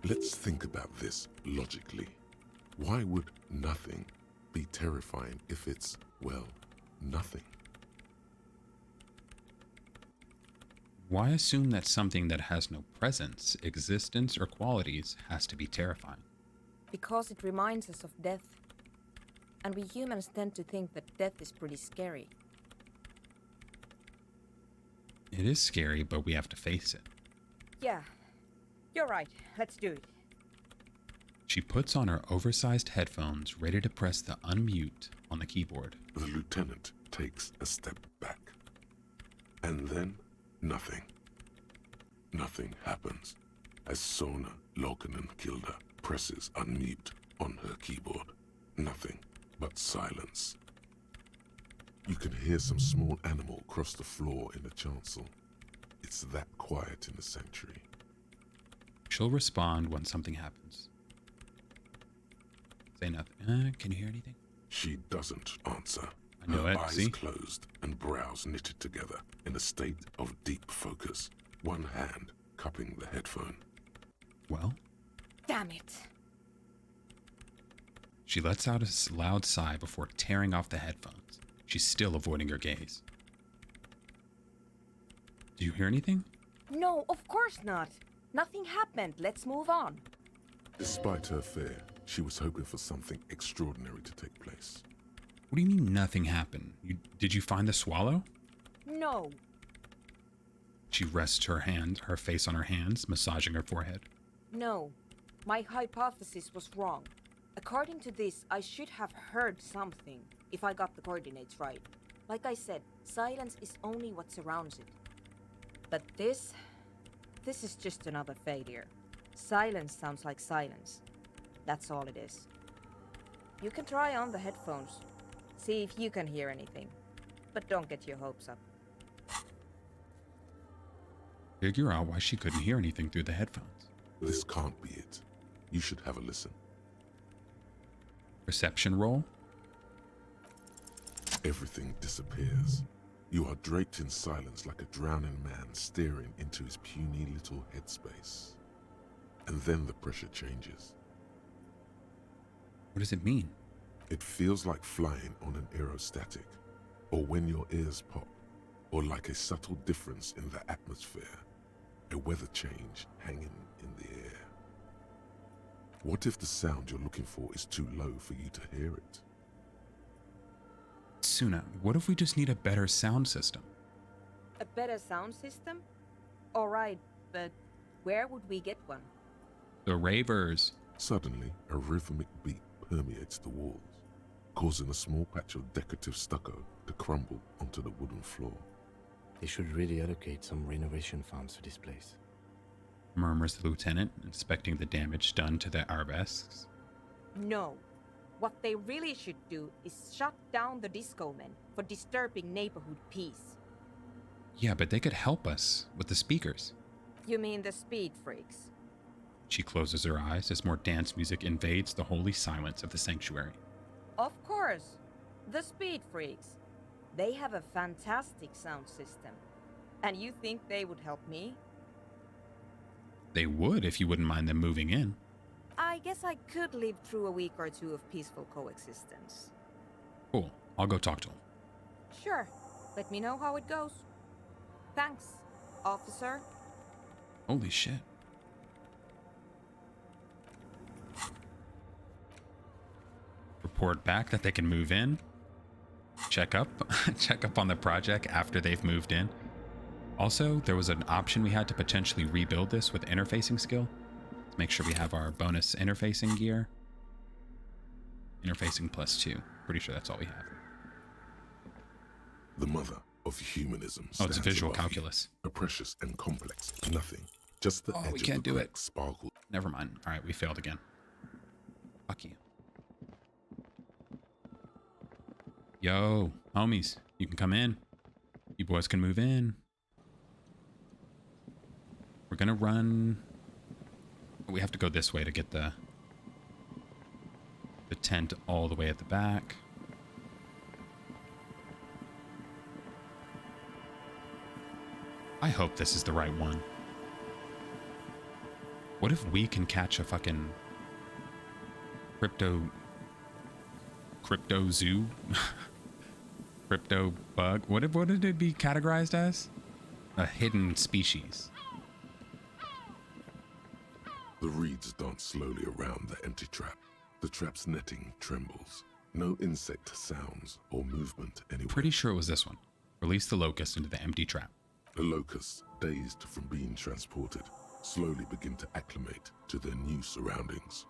Let's think about this logically. Why would nothing be terrifying if it's, well, nothing? Why assume that something that has no presence, existence, or qualities has to be terrifying? Because it reminds us of death. And we humans tend to think that death is pretty scary. It is scary, but we have to face it. Yeah, you're right. Let's do it. She puts on her oversized headphones, ready to press the unmute on the keyboard. The lieutenant takes a step back. And then, nothing. Nothing happens as Sona Lokanen-Kilda presses unmute on her keyboard. Nothing but silence. You can hear some small animal cross the floor in the chancel. It's that quiet in the sanctuary. She'll respond when something happens. Say nothing. Can you hear anything? She doesn't answer. I know her it, eyes see? closed and brows knitted together in a state of deep focus, one hand cupping the headphone. Well? Damn it. She lets out a loud sigh before tearing off the headphones. She's still avoiding her gaze. Do you hear anything? No, of course not. Nothing happened. Let's move on. Despite her fear, she was hoping for something extraordinary to take place. What do you mean nothing happened? Did you find the swallow? No. She rests her face on her hands, massaging her forehead. No. My hypothesis was wrong. According to this, I should have heard something, if I got the coordinates right. Like I said, silence is only what surrounds it. But this is just another failure. Silence sounds like silence. That's all it is. You can try on the headphones. See if you can hear anything. But don't get your hopes up. Figure out why she couldn't hear anything through the headphones. This can't be it. You should have a listen. Perception roll? Everything disappears. You are draped in silence like a drowning man staring into his puny little headspace. And then the pressure changes. What does it mean? It feels like flying on an aerostatic, or when your ears pop, or like a subtle difference in the atmosphere, a weather change hanging in the air. What if the sound you're looking for is too low for you to hear it? Suna, what if we just need a better sound system? A better sound system? Alright, but where would we get one? The ravers. Suddenly, a rhythmic beat permeates the walls, causing a small patch of decorative stucco to crumble onto the wooden floor. They should really allocate some renovation funds to this place. Murmurs the lieutenant, inspecting the damage done to the arabesques. No. What they really should do is shut down the disco men for disturbing neighborhood peace. Yeah, but they could help us with the speakers. You mean the speed freaks? She closes her eyes as more dance music invades the holy silence of the sanctuary. Of course. The speed freaks. They have a fantastic sound system. And you think they would help me? They would if you wouldn't mind them moving in. I guess I could live through a week or two of peaceful coexistence. Cool. I'll go talk to him. Sure. Let me know how it goes. Thanks, officer. Holy shit. Report back that they can move in. Check up on the project after they've moved in. Also, there was an option we had to potentially rebuild this with interfacing skill. Let's make sure we have our bonus interfacing gear. Interfacing +2. Pretty sure that's all we have. The mother of humanism. Oh, it's a stands visual above you, calculus. a precious and complex nothing. Just the edge we of can't the do crack it. sparkle. Never mind. All right, we failed again. Fuck you. Yo, homies, you can come in. You boys can move in. We're gonna run. We have to go this way to get the tent all the way at the back. I hope this is the right one. What if we can catch a fucking crypto zoo? Crypto bug? What did it be categorized as? A hidden species. The reeds dance slowly around the empty trap. The trap's netting trembles. No insect sounds or movement anywhere. Pretty sure it was this one. Release the locust into the empty trap. The locusts, dazed from being transported, slowly begin to acclimate to their new surroundings.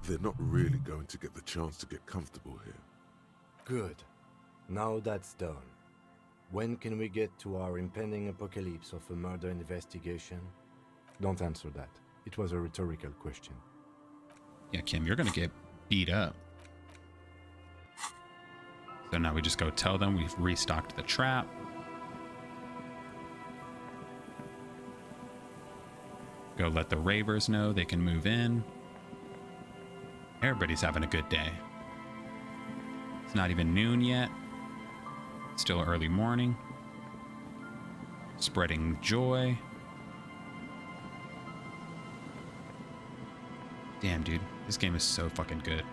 They're not really going to get the chance to get comfortable here. Good. Now that's done. When can we get to our impending apocalypse of a murder investigation? Don't answer that. It was a rhetorical question. Yeah, Kim, you're gonna get beat up. So now we just go tell them we've restocked the trap. Go let the ravers know they can move in. Everybody's having a good day. It's not even noon yet. Still early morning. Spreading joy. Damn, dude. This game is so fucking good.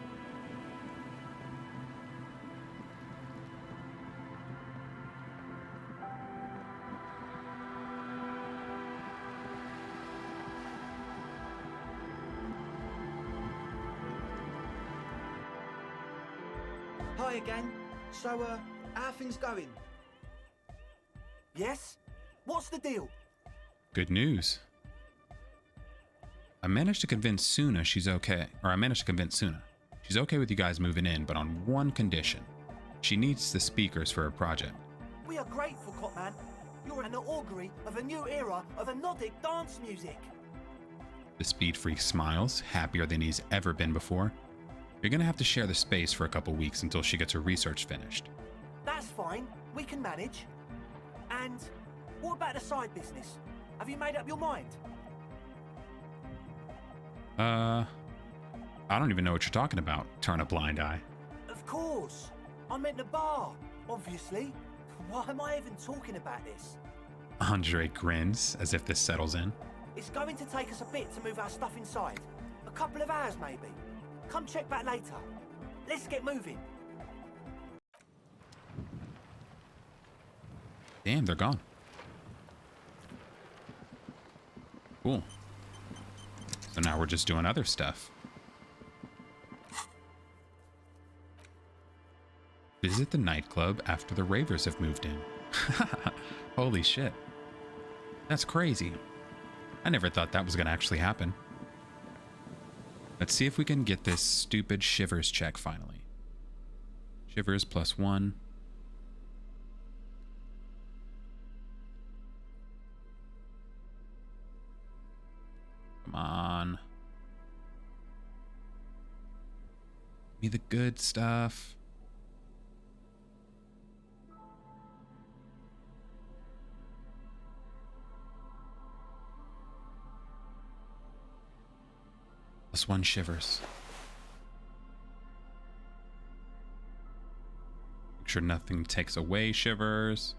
Hi again. So, how are things going? Yes? What's the deal? Good news. I managed to convince Suna she's okay. Or I managed to convince Suna. She's okay with you guys moving in, but on one condition. She needs the speakers for her project. We are grateful, Copman. You're an augury of a new era of anodic dance music. The speed freak smiles, happier than he's ever been before. You're gonna have to share the space for a couple weeks until she gets her research finished. That's fine. We can manage. And what about the side business? Have you made up your mind? I don't even know what you're talking about. Turn a blind eye. Of course. I meant the bar, obviously. Why am I even talking about this? Andre grins as if this settles in. It's going to take us a bit to move our stuff inside. A couple of hours, maybe. Come check back later. Let's get moving. Damn, they're gone. Cool. So now we're just doing other stuff. Visit the nightclub after the ravers have moved in. Holy shit. That's crazy. I never thought that was going to actually happen. Let's see if we can get this stupid shivers check finally. Shivers +1. Come on. Give me the good stuff. +1 shivers. Make sure nothing takes away shivers.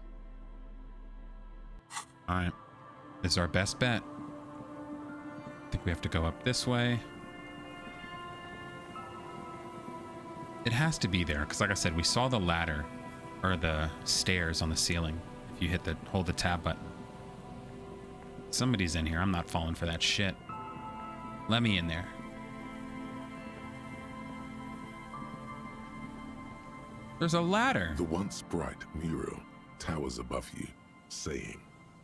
Alright. This is our best bet. I think we have to go up this way. It has to be there, because like I said, we saw the ladder, or the stairs on the ceiling. If you hold the tab button. Somebody's in here. I'm not falling for that shit. Let me in there. There's a ladder. The once bright mural towers above you, saying,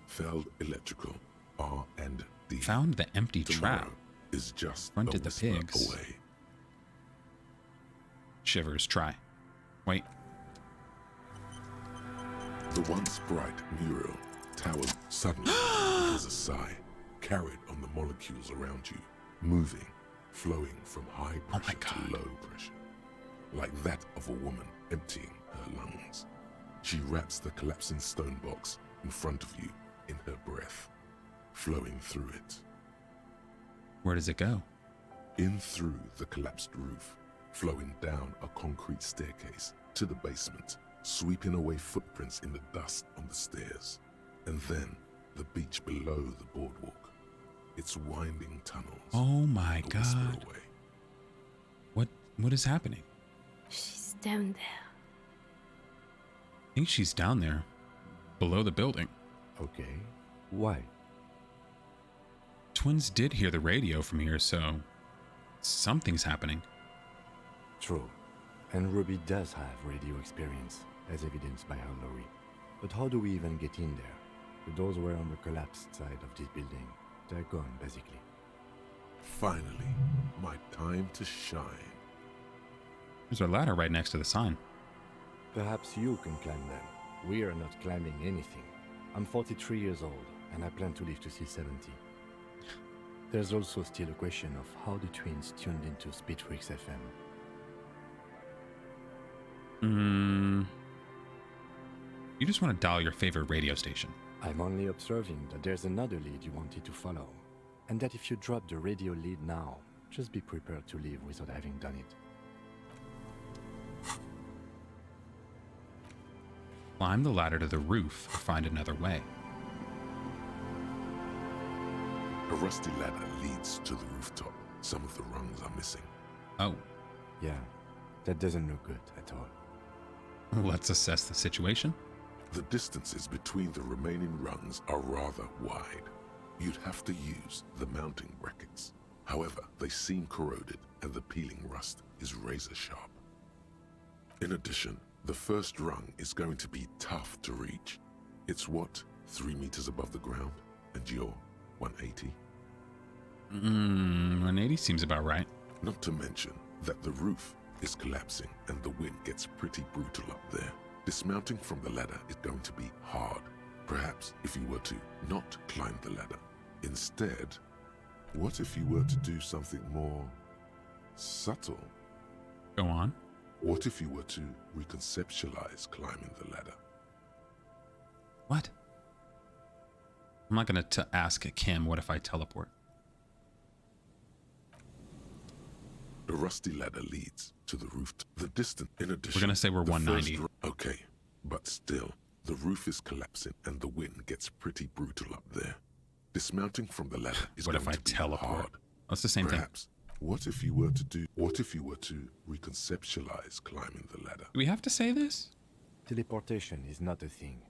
Feld Electrical, R&D. Found the empty Tomorrow trap. Is just Fronted a the whisper pigs. away. Shivers, try. Wait. The once bright mural towers. Suddenly, there's a sigh, carried on the molecules around you, moving, flowing from high pressure to low pressure, like that of a woman emptying her lungs. She wraps the collapsing stone box in front of you in her breath, flowing through it. Where does it go? In through the collapsed roof, flowing down a concrete staircase to the basement, sweeping away footprints in the dust on the stairs, and then the beach below the boardwalk, its winding tunnels. Oh my a whisper god. away. What is happening? She's down there. I think she's down there, below the building. Okay. Why? Twins did hear the radio from here, so something's happening. True. And Ruby does have radio experience, as evidenced by her lorry. But how do we even get in there? The doors were on the collapsed side of this building. They're gone, basically. Finally, my time to shine. There's a ladder right next to the sign. Perhaps you can climb them. We are not climbing anything. I'm 43 years old, and I plan to live to see 70. There's also still a question of how the twins tuned into Speedworks FM. You just want to dial your favorite radio station. I'm only observing that there's another lead you wanted to follow, and that if you drop the radio lead now, just be prepared to leave without having done it. Climb the ladder to the roof or find another way. A rusty ladder leads to the rooftop. Some of the rungs are missing. Oh. Yeah, that doesn't look good at all. Let's assess the situation. The distances between the remaining rungs are rather wide. You'd have to use the mounting brackets. However, they seem corroded and the peeling rust is razor sharp. In addition, the first rung is going to be tough to reach. It's what, 3 meters above the ground? And you're 180? 180 seems about right. Not to mention that the roof is collapsing and the wind gets pretty brutal up there. Dismounting from the ladder is going to be hard. Perhaps if you were to not climb the ladder. Instead, what if you were to do something more subtle? Go on. What if you were to reconceptualize climbing the ladder? What? I'm not going to ask Kim, what if I teleport? The rusty ladder leads to the roof. The distance, in addition... We're going to say we're 190. Okay, but still, The roof is collapsing and the wind gets pretty brutal up there. Dismounting from the ladder is What going if I to be teleport? hard. That's the same Perhaps. What if you were to reconceptualize climbing the ladder? Do we have to say this? Teleportation is not a thing.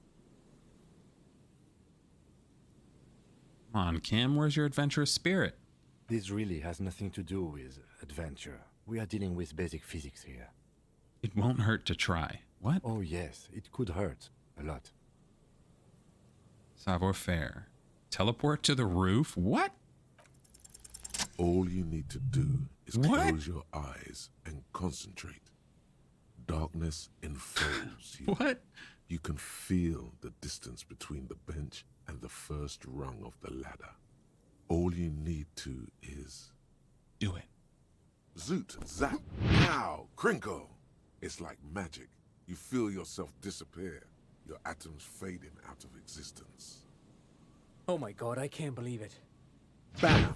Come on, Kim, where's your adventurous spirit? This really has nothing to do with adventure. We are dealing with basic physics here. It won't hurt to try. What? Oh yes, it could hurt. A lot. Savoir faire. Teleport to the roof? What? All you need to do is close your eyes and concentrate. Darkness enfolds you. What? You can feel the distance between the bench and the first rung of the ladder. All you need to is... do it. Zoot, zap, pow, crinkle. It's like magic. You feel yourself disappear, your atoms fading out of existence. Oh my god, I can't believe it. Bam!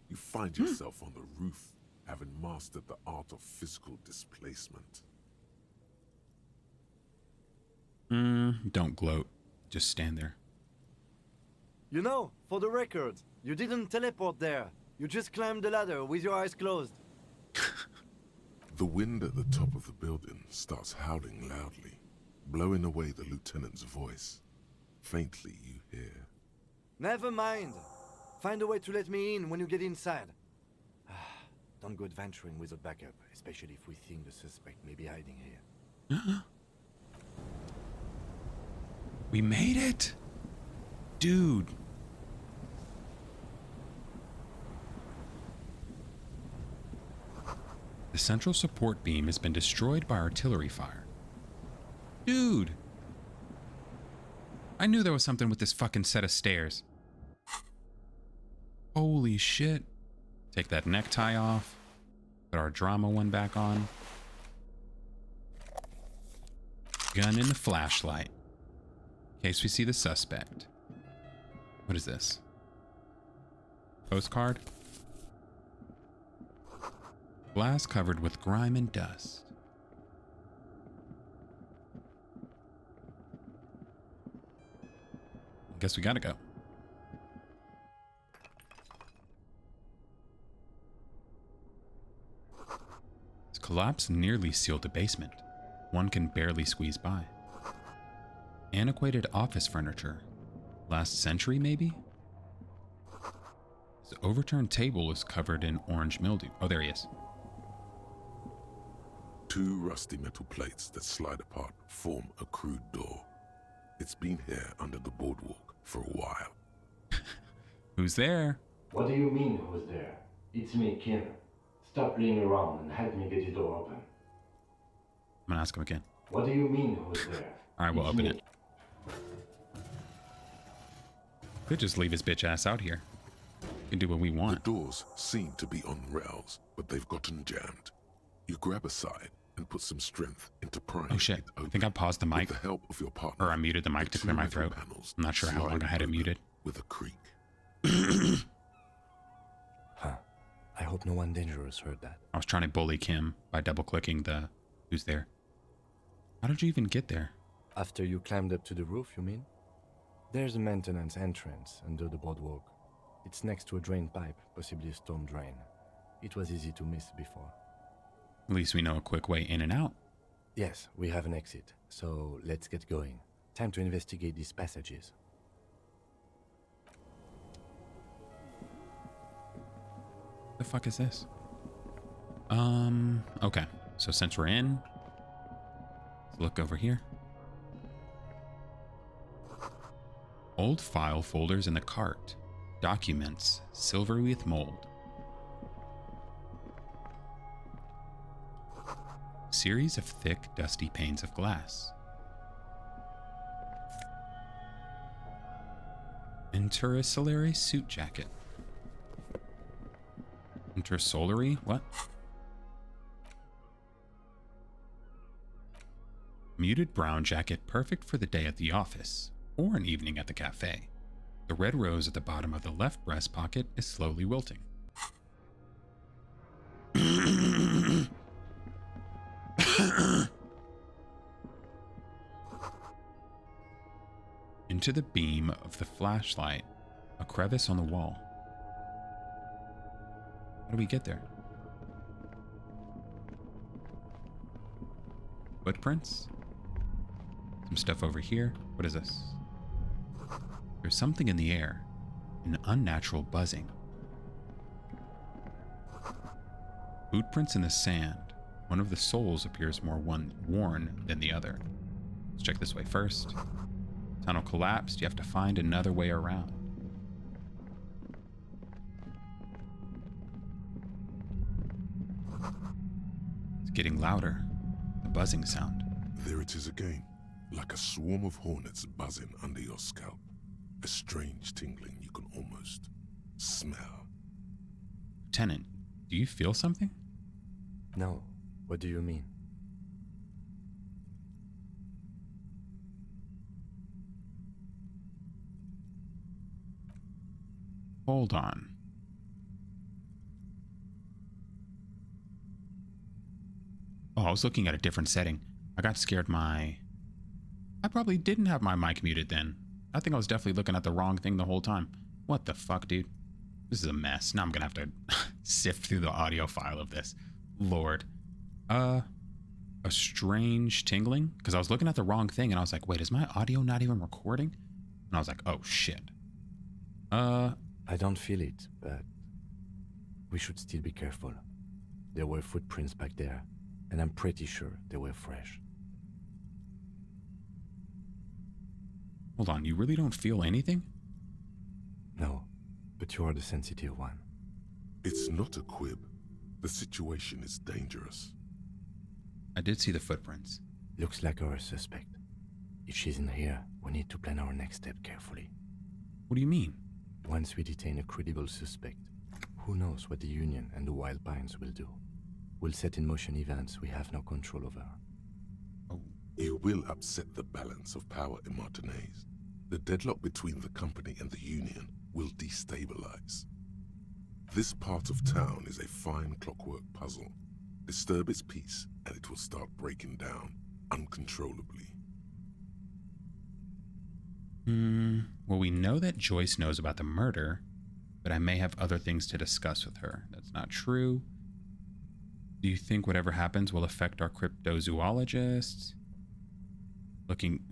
You find yourself on the roof, having mastered the art of physical displacement. Don't gloat. Just stand there. You know, for the record, you didn't teleport there. You just climbed the ladder with your eyes closed. The wind at the top of the building starts howling loudly, blowing away the lieutenant's voice. Faintly you hear. Never mind. Find a way to let me in when you get inside. Don't go adventuring with a backup, especially if we think the suspect may be hiding here. We made it! Dude. The central support beam has been destroyed by artillery fire. Dude! I knew there was something with this fucking set of stairs. Holy shit. Take that necktie off. Put our drama one back on. Gun in the flashlight. In case we see the suspect. What is this? Postcard? Glass covered with grime and dust. Guess we gotta go. This collapse nearly sealed the basement. One can barely squeeze by. Antiquated office furniture. Last century, maybe? This overturned table is covered in orange mildew. Oh, there he is. Two rusty metal plates that slide apart form a crude door. It's been here under the boardwalk for a while. Who's there? What do you mean, who's there? It's me, Kim. Stop playing around and help me get the door open. I'm gonna ask him again. What do you mean, who's there? Alright, we'll It's open me. it. Could just leave his bitch ass out here. We can do what we want. The doors seem to be on rails, but they've gotten jammed. You grab a side and put some strength into prying. Oh shit, I think I paused the mic. With the help of your partner, Or I muted the mic to clear my throat. I'm not sure how long I had it muted. With a creak. I hope no one dangerous heard that. I was trying to bully Kim by double clicking the who's there. How did you even get there? After you climbed up to the roof, you mean? There's a maintenance entrance under the boardwalk. It's next to a drain pipe, possibly a storm drain. It was easy to miss before. At least we know a quick way in and out. Yes, we have an exit, so let's get going. Time to investigate these passages. The fuck is this? Okay. So since we're in, let's look over here. Old file folders in the cart. Documents, silvery with mold. Series of thick, dusty panes of glass. Intersolary suit jacket. Intersolary? What? Muted brown jacket perfect for the day at the office or an evening at the cafe. The red rose at the bottom of the left breast pocket is slowly wilting. to the beam of the flashlight, a crevice on the wall. How do we get there? Footprints? Some stuff over here. What is this? There's something in the air. An unnatural buzzing. Footprints in the sand. One of the soles appears more worn than the other. Let's check this way first. Tunnel collapsed. You have to find another way around. It's getting louder. The buzzing sound. There it is again, like a swarm of hornets buzzing under your scalp. A strange tingling you can almost smell. Lieutenant, do you feel something? No. What do you mean? Hold on. Oh, I was looking at a different setting. I got scared I probably didn't have my mic muted then. I think I was definitely looking at the wrong thing the whole time. What the fuck, dude? This is a mess. Now I'm gonna have to sift through the audio file of this. Lord. A strange tingling? Because I was looking at the wrong thing and I was like, wait, is my audio not even recording? And I was like, oh shit. I don't feel it, but we should still be careful. There were footprints back there, and I'm pretty sure they were fresh. Hold on, you really don't feel anything? No, but you are the sensitive one. It's not a quib. The situation is dangerous. I did see the footprints. Looks like our suspect. If she's in here, we need to plan our next step carefully. What do you mean? Once we detain a credible suspect, who knows what the Union and the Wild Pines will do? We'll set in motion events we have no control over. Oh. You will upset the balance of power in Martinez. The deadlock between the company and the Union will destabilize. This part of town is a fine clockwork puzzle. Disturb its peace, and it will start breaking down uncontrollably. Well, we know that Joyce knows about the murder, but I may have other things to discuss with her. That's not true. Do you think whatever happens will affect our cryptozoologists?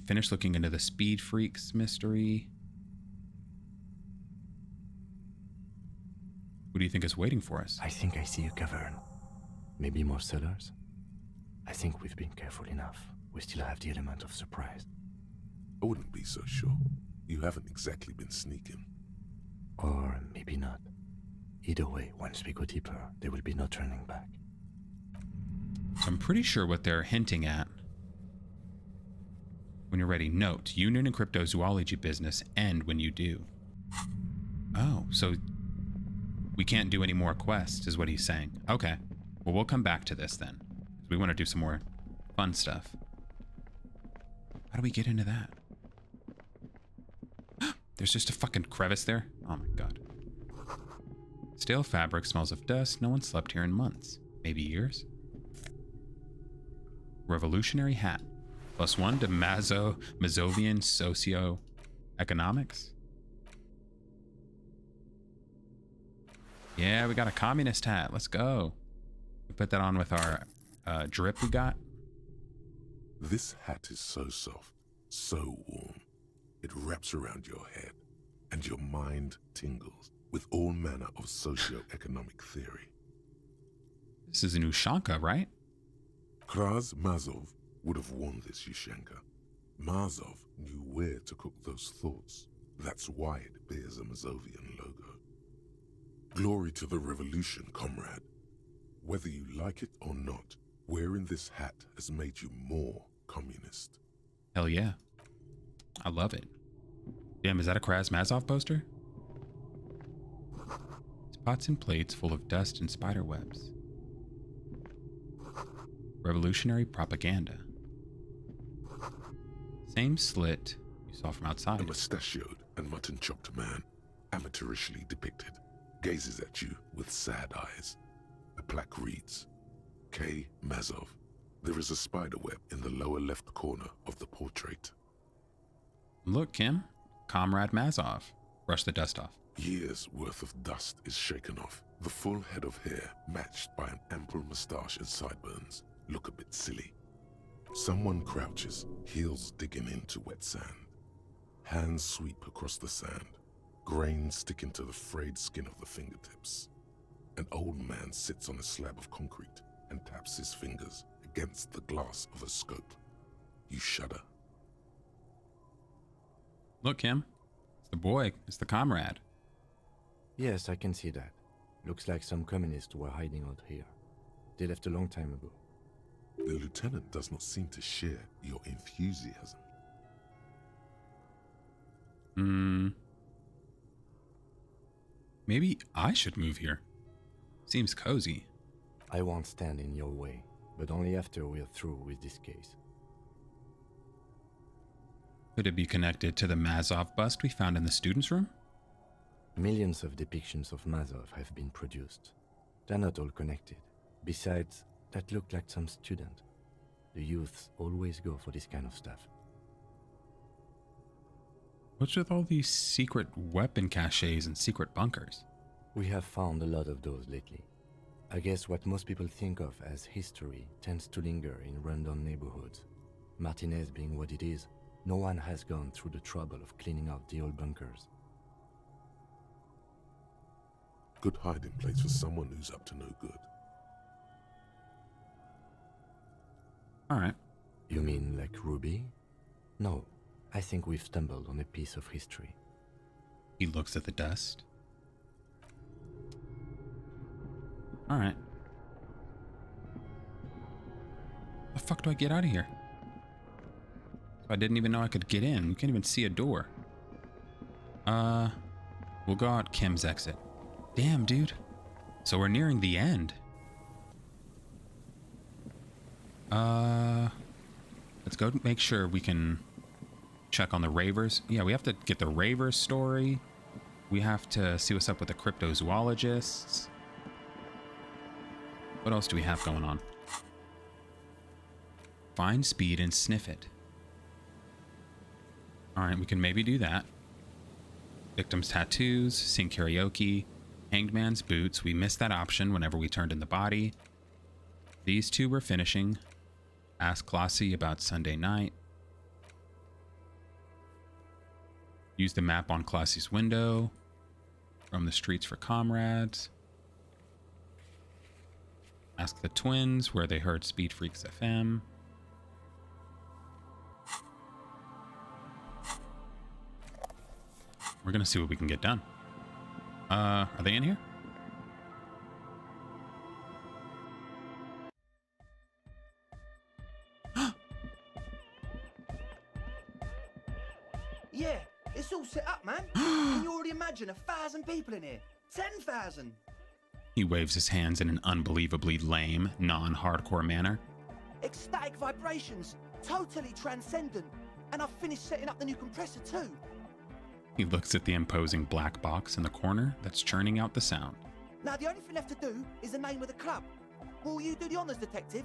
Finish looking into the Speed Freaks mystery. What do you think is waiting for us? I think I see a cavern. Maybe more cellars? I think we've been careful enough. We still have the element of surprise. I wouldn't be so sure. You haven't exactly been sneaking. Or maybe not. Either way, once we go deeper, there will be no turning back. So I'm pretty sure what they're hinting at. When you're ready, note, Union and cryptozoology business end when you do. Oh, so we can't do any more quests, is what he's saying. Okay. Well, we'll come back to this then. We want to do some more fun stuff. How do we get into that? There's just a fucking crevice there? Oh my god. Stale fabric, smells of dust. No one slept here in months. Maybe years? Revolutionary hat. +1 to Mazovian socio-economics. Yeah, we got a communist hat. Let's go. We put that on with our drip we got. This hat is so soft, so warm. It wraps around your head, and your mind tingles with all manner of socio-economic theory. This is an Ushanka, right? Kraz Mazov would have worn this Ushanka. Mazov knew where to cook those thoughts. That's why it bears a Mazovian logo. Glory to the revolution, comrade. Whether you like it or not, wearing this hat has made you more communist. Hell yeah. I love it. Damn, is that a Kraz Mazov poster? It's pots and plates full of dust and spider webs. Revolutionary propaganda. Same slit you saw from outside. A mustachioed and mutton-chopped man, amateurishly depicted, gazes at you with sad eyes. The plaque reads, K. Mazov. There is a spider web in the lower left corner of the portrait. Look, Kim. Comrade Mazov. Brush the dust off. Years' worth of dust is shaken off. The full head of hair, matched by an ample moustache and sideburns, look a bit silly. Someone crouches, heels digging into wet sand. Hands sweep across the sand, grains sticking to the frayed skin of the fingertips. An old man sits on a slab of concrete and taps his fingers against the glass of a scope. You shudder. Look, Kim. It's the boy. It's the comrade. Yes, I can see that. Looks like some communists were hiding out here. They left a long time ago. The lieutenant does not seem to share your enthusiasm. Maybe I should move here. Seems cozy. I won't stand in your way, but only after we're through with this case. Could it be connected to the Mazov bust we found in the students' room? Millions of depictions of Mazov have been produced. They're not all connected. Besides, that looked like some student. The youths always go for this kind of stuff. What's with all these secret weapon caches and secret bunkers? We have found a lot of those lately. I guess what most people think of as history tends to linger in rundown neighborhoods. Martinez being what it is, no one has gone through the trouble of cleaning out the old bunkers. Good hiding place for someone who's up to no good. Alright. You mean like Ruby? No, I think we've stumbled on a piece of history. He looks at the dust. Alright. The fuck do I get out of here? I didn't even know I could get in. We can't even see a door. We'll go out Kim's exit. Damn, dude. So we're nearing the end. Let's go make sure we can check on the Ravers. Yeah, we have to get the Ravers story. We have to see what's up with the cryptozoologists. What else do we have going on? Find speed and sniff it. Alright, we can maybe do that. Victim's tattoos, sing karaoke, hanged man's boots. We missed that option whenever we turned in the body. These two we're finishing. Ask Classy about Sunday night. Use the map on Classy's window. Roam the streets for comrades. Ask the twins where they heard Speed Freaks FM. We're gonna see what we can get done. Are they in here? Yeah, it's all set up, man. Can you already imagine 1,000 people in here? 10,000. He waves his hands in an unbelievably lame, non-hardcore manner. Ecstatic vibrations, totally transcendent. And I've finished setting up the new compressor too. He looks at the imposing black box in the corner that's churning out the sound. Now the only thing left to do is the name of the club. Will you do the honors, detective?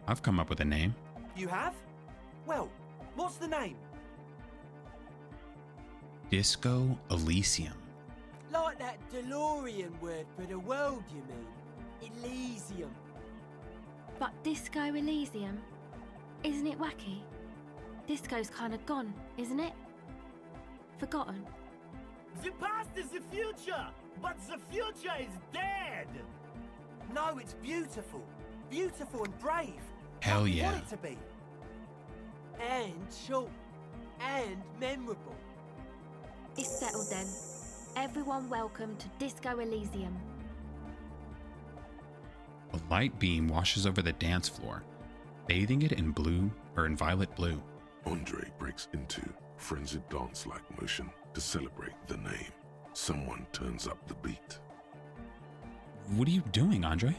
I've come up with a name. You have? Well, what's the name? Disco Elysium. Like that DeLorean word for the world, you mean? Elysium. But Disco Elysium? Isn't it wacky? Disco's kind of gone, isn't it? Forgotten. The past is the future, but the future is dead. No, it's beautiful. Beautiful and brave. Hell What yeah. you want it to be. And short. And memorable. It's settled then. Everyone welcome to Disco Elysium. A light beam washes over the dance floor, bathing it in blue or in violet blue. Andre breaks into frenzied dance-like motion to celebrate the name. Someone turns up the beat. What are you doing, Andre?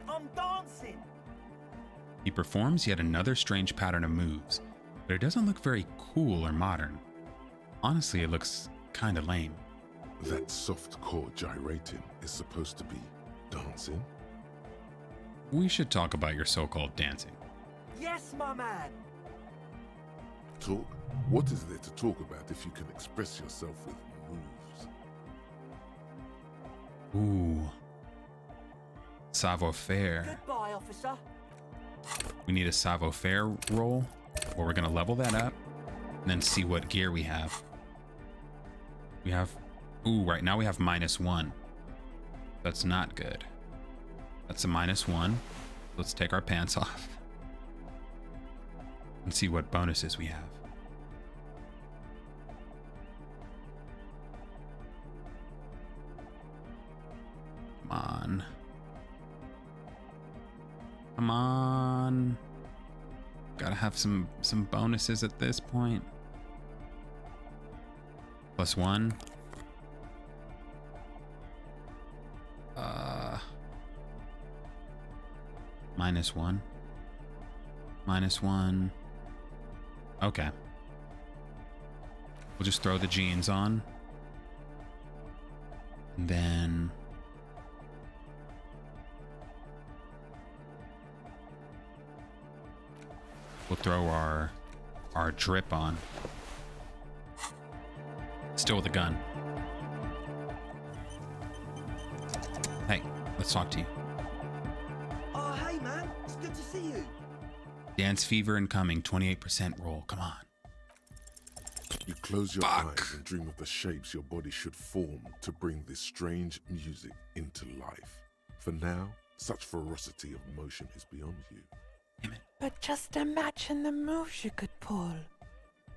I'm dancing. He performs yet another strange pattern of moves, but it doesn't look very cool or modern. Honestly, it looks kinda lame. That soft core gyrating is supposed to be Dancing? We should talk about your so-called dancing. Yes, my man. Talk? What is there to talk about if you can express yourself with moves? Ooh. Savoir-faire. Goodbye, officer. We need a savoir-faire roll, where we're gonna level that up, and then see what gear we have. We have, ooh, right now we have -1. That's not good. That's a -1. Let's take our pants off and see what bonuses we have. Come on. Come on. Gotta have some bonuses at this point. +1. -1. -1. Okay. We'll just throw the jeans on. And then we'll throw our drip on. Still with a gun. Hey, let's talk to you. Oh, hey, man. It's good to see you. Dance fever incoming, 28% roll. Come on. You close your eyes and dream of the shapes your body should form to bring this strange music into life. For now, such ferocity of motion is beyond you. But just imagine the moves you could pull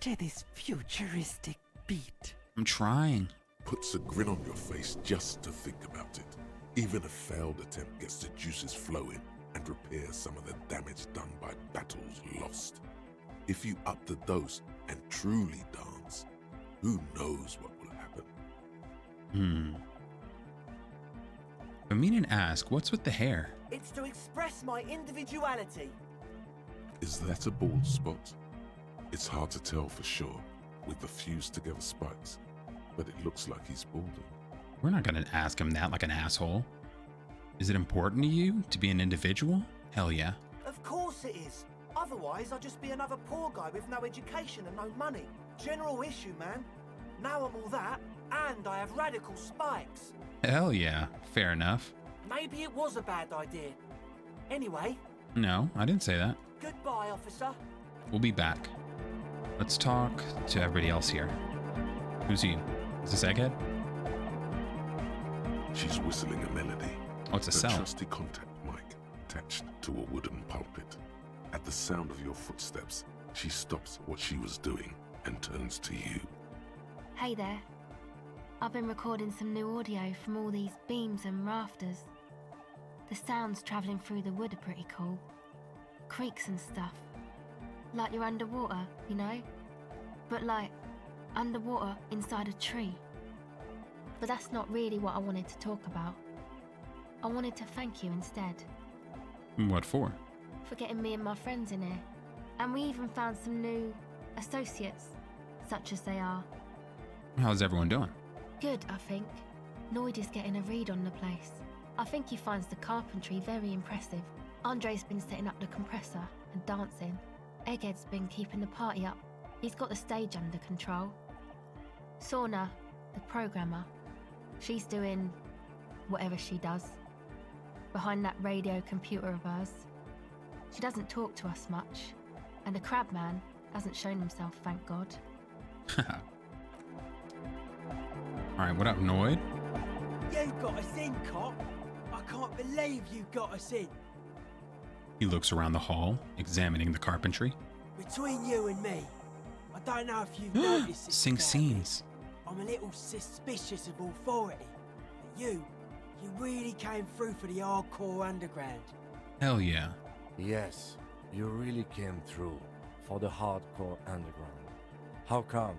to this futuristic beat. I'm trying. Puts a grin on your face just to think about it. Even a failed attempt gets the juices flowing and repairs some of the damage done by battles lost. If you up the dose and truly dance, who knows what will happen? I mean and ask, what's with the hair? It's to express my individuality. Is that a bald spot? It's hard to tell for sure with the fused together spikes, but it looks like he's balding. We're not gonna ask him that like an asshole. Is it important to you to be an individual? Hell yeah. Of course it is. Otherwise, I'd just be another poor guy with no education and no money. General issue, man. Now I'm all that, and I have radical spikes. Hell yeah. Fair enough. Maybe it was a bad idea. Anyway. No, I didn't say that. Goodbye, officer. We'll be back. Let's talk to everybody else here. Who's you? Is this Egghead? She's whistling a melody. Oh, it's a Her cell. trusty contact mic attached to a wooden pulpit. At the sound of your footsteps, she stops what she was doing and turns to you. Hey there. I've been recording some new audio from all these beams and rafters. The sounds travelling through the wood are pretty cool. Creaks and stuff. Like you're underwater, you know? But like, underwater inside a tree. But that's not really what I wanted to talk about. I wanted to thank you instead. What for? For getting me and my friends in here. And we even found some new associates, such as they are. How's everyone doing? Good, I think. Lloyd is getting a read on the place. I think he finds the carpentry very impressive. Andre's been setting up the compressor and dancing. Egghead's been keeping the party up. He's got the stage under control. Sauna, the programmer, she's doing whatever she does. Behind that radio computer of hers. She doesn't talk to us much. And the crab man hasn't shown himself, thank God. Alright, what up, Noid? You got us in, cop. I can't believe you got us in. He looks around the hall, examining the carpentry. Between you and me, I don't know if you've noticed this. Sing scenes. I'm a little suspicious of authority. But you really came through for the hardcore underground. Hell yeah. Yes, you really came through for the hardcore underground. How come?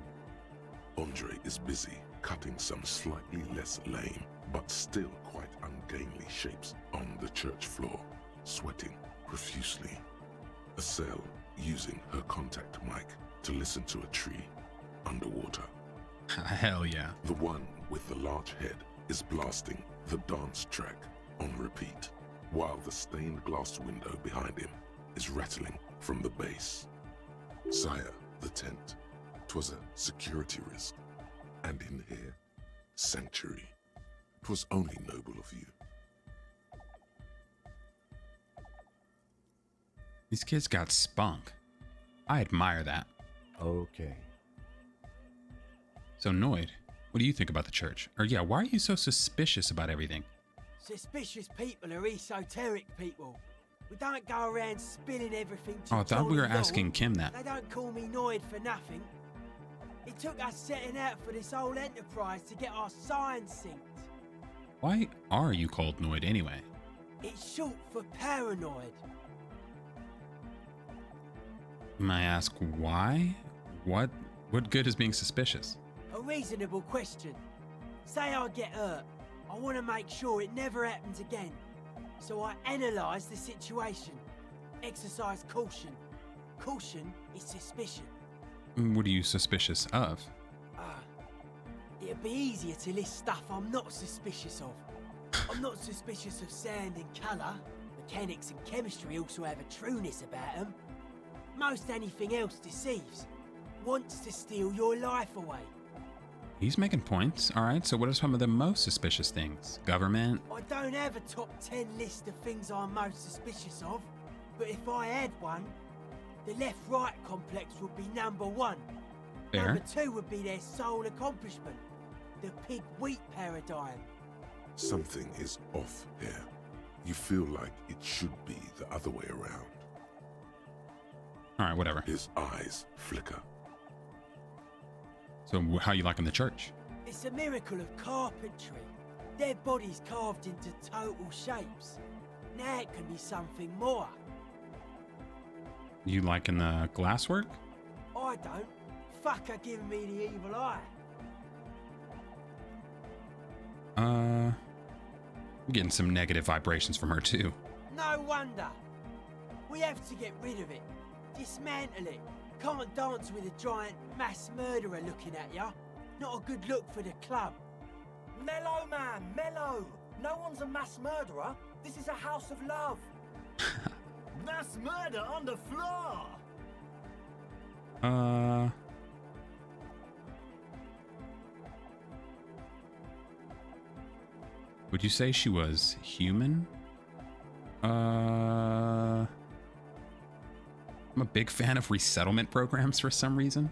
Andre is busy cutting some slightly less lame, but still quite ungainly shapes on the church floor, sweating profusely. Estelle using her contact mic to listen to a tree underwater. Hell yeah. The one with the large head is blasting the dance track on repeat, while the stained glass window behind him is rattling from the base. Sire, the tent. 'Twas a security risk. And in here, sanctuary. 'Twas only noble of you. These kids got spunk. I admire that. Okay. So, Noid, what do you think about the church? Or yeah, why are you so suspicious about everything? Suspicious people are esoteric people. We don't go around spilling everything to Oh, I thought we were Johnny asking Law. Kim that. They don't call me Noid for nothing. It took us setting out for this whole enterprise to get our signs synced. Why are you called Noid anyway? It's short for paranoid. May I ask why? What good is being suspicious? A reasonable question. Say I get hurt. I want to make sure it never happens again. So I analyse the situation. Exercise caution. Caution is suspicion. What are you suspicious of? It'd be easier to list stuff I'm not suspicious of. I'm not suspicious of sound and colour. Mechanics and chemistry also have a trueness about them. Most anything else deceives. Wants to steal your life away. He's making points. All right, so what are some of the most suspicious things? Government? I don't have a top 10 list of things I'm most suspicious of, but if I had one, the left-right complex would be number 1. Fair. Number 2 would be their sole accomplishment, the pig-wheat paradigm. Something is off here. You feel like it should be the other way around. All right, whatever. His eyes flicker. So how you liking the church? It's a miracle of carpentry. Dead bodies carved into total shapes. Now it can be something more. You liking the glasswork? I don't. Fuck her giving me the evil eye. I'm getting some negative vibrations from her too. No wonder. We have to get rid of it. Dismantle it. Can't dance with a giant mass murderer looking at ya. Not a good look for the club. Mellow, man, mellow. No one's a mass murderer. This is a house of love. Mass murder on the floor! Would you say she was human? I'm a big fan of resettlement programs for some reason.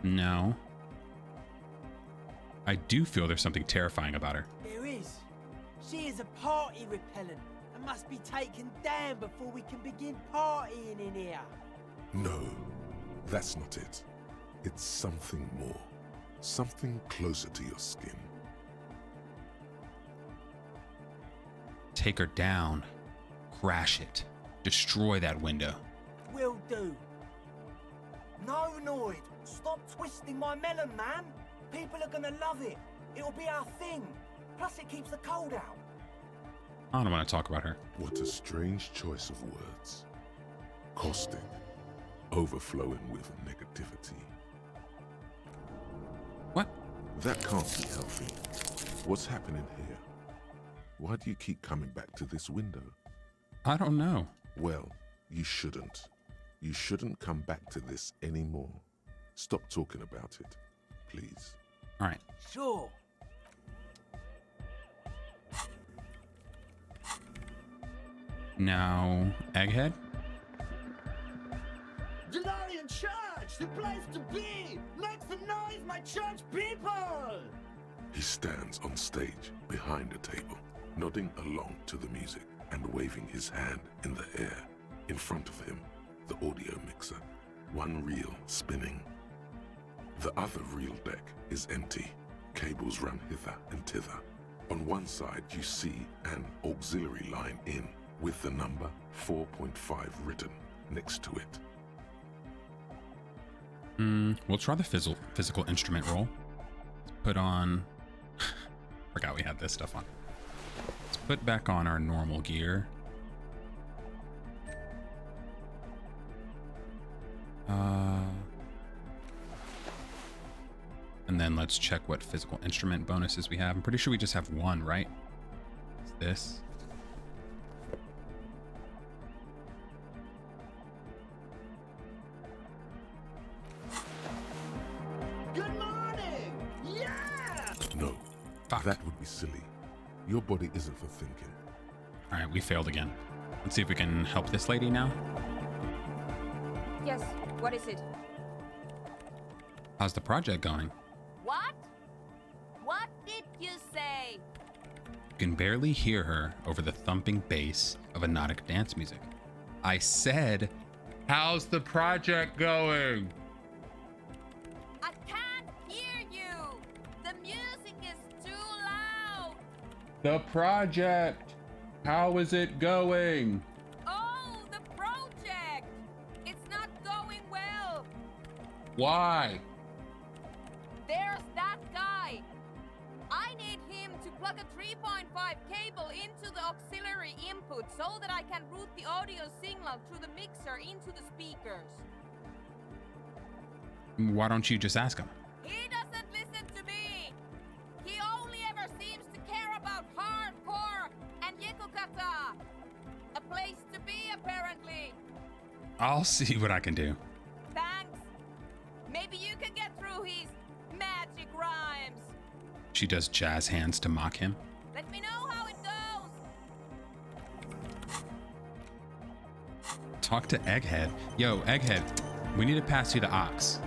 No. I do feel there's something terrifying about her. There is. She is a party repellent and must be taken down before we can begin partying in here. No, that's not it. It's something more. Something closer to your skin. Take her down. Crash it. Destroy that window. Will do. No, Noid. Stop twisting my melon, man. People are gonna love it. It'll be our thing. Plus it keeps the cold out. I don't want to talk about her. What a strange choice of words. Caustic. Overflowing with negativity. What? That can't be healthy. What's happening here? Why do you keep coming back to this window? I don't know. Well, you shouldn't. You shouldn't come back to this anymore. Stop talking about it, please. All right. Sure. Now, Egghead? Denarian Church! The place to be! Make some noise, my church people! He stands on stage behind a table, nodding along to the music and waving his hand in the air. In front of him, the audio mixer, one reel spinning. The other reel deck is empty. Cables run hither and thither. On one side, you see an auxiliary line in with the number 4.5 written next to it. We'll try the physical instrument roll. Let's put on... Forgot we had this stuff on. Let's put back on our normal gear. And then let's check what physical instrument bonuses we have. I'm pretty sure we just have one, right? this. Good morning! Yeah! No. That would be silly. Your body isn't for thinking. All right, we failed again. Let's see if we can help this lady now. Yes, what is it? How's the project going? What? What did you say? You can barely hear her over the thumping bass of hypnotic dance music. I said, how's the project going? I can't hear you. The music is too loud. The project. How is it going? Oh, the project! It's not going well. Why? There's that guy. I need him to plug a 3.5 cable into the auxiliary input so that I can route the audio signal through the mixer into the speakers. Why don't you just ask him? He doesn't listen to me. He only ever seems to care about hardcore and Yekukata. A place to be, apparently. I'll see what I can do. Thanks. Maybe you can get through his magic rhymes. She does jazz hands to mock him. Let me know how it goes. Talk to Egghead. Yo, Egghead, we need to pass you the ox.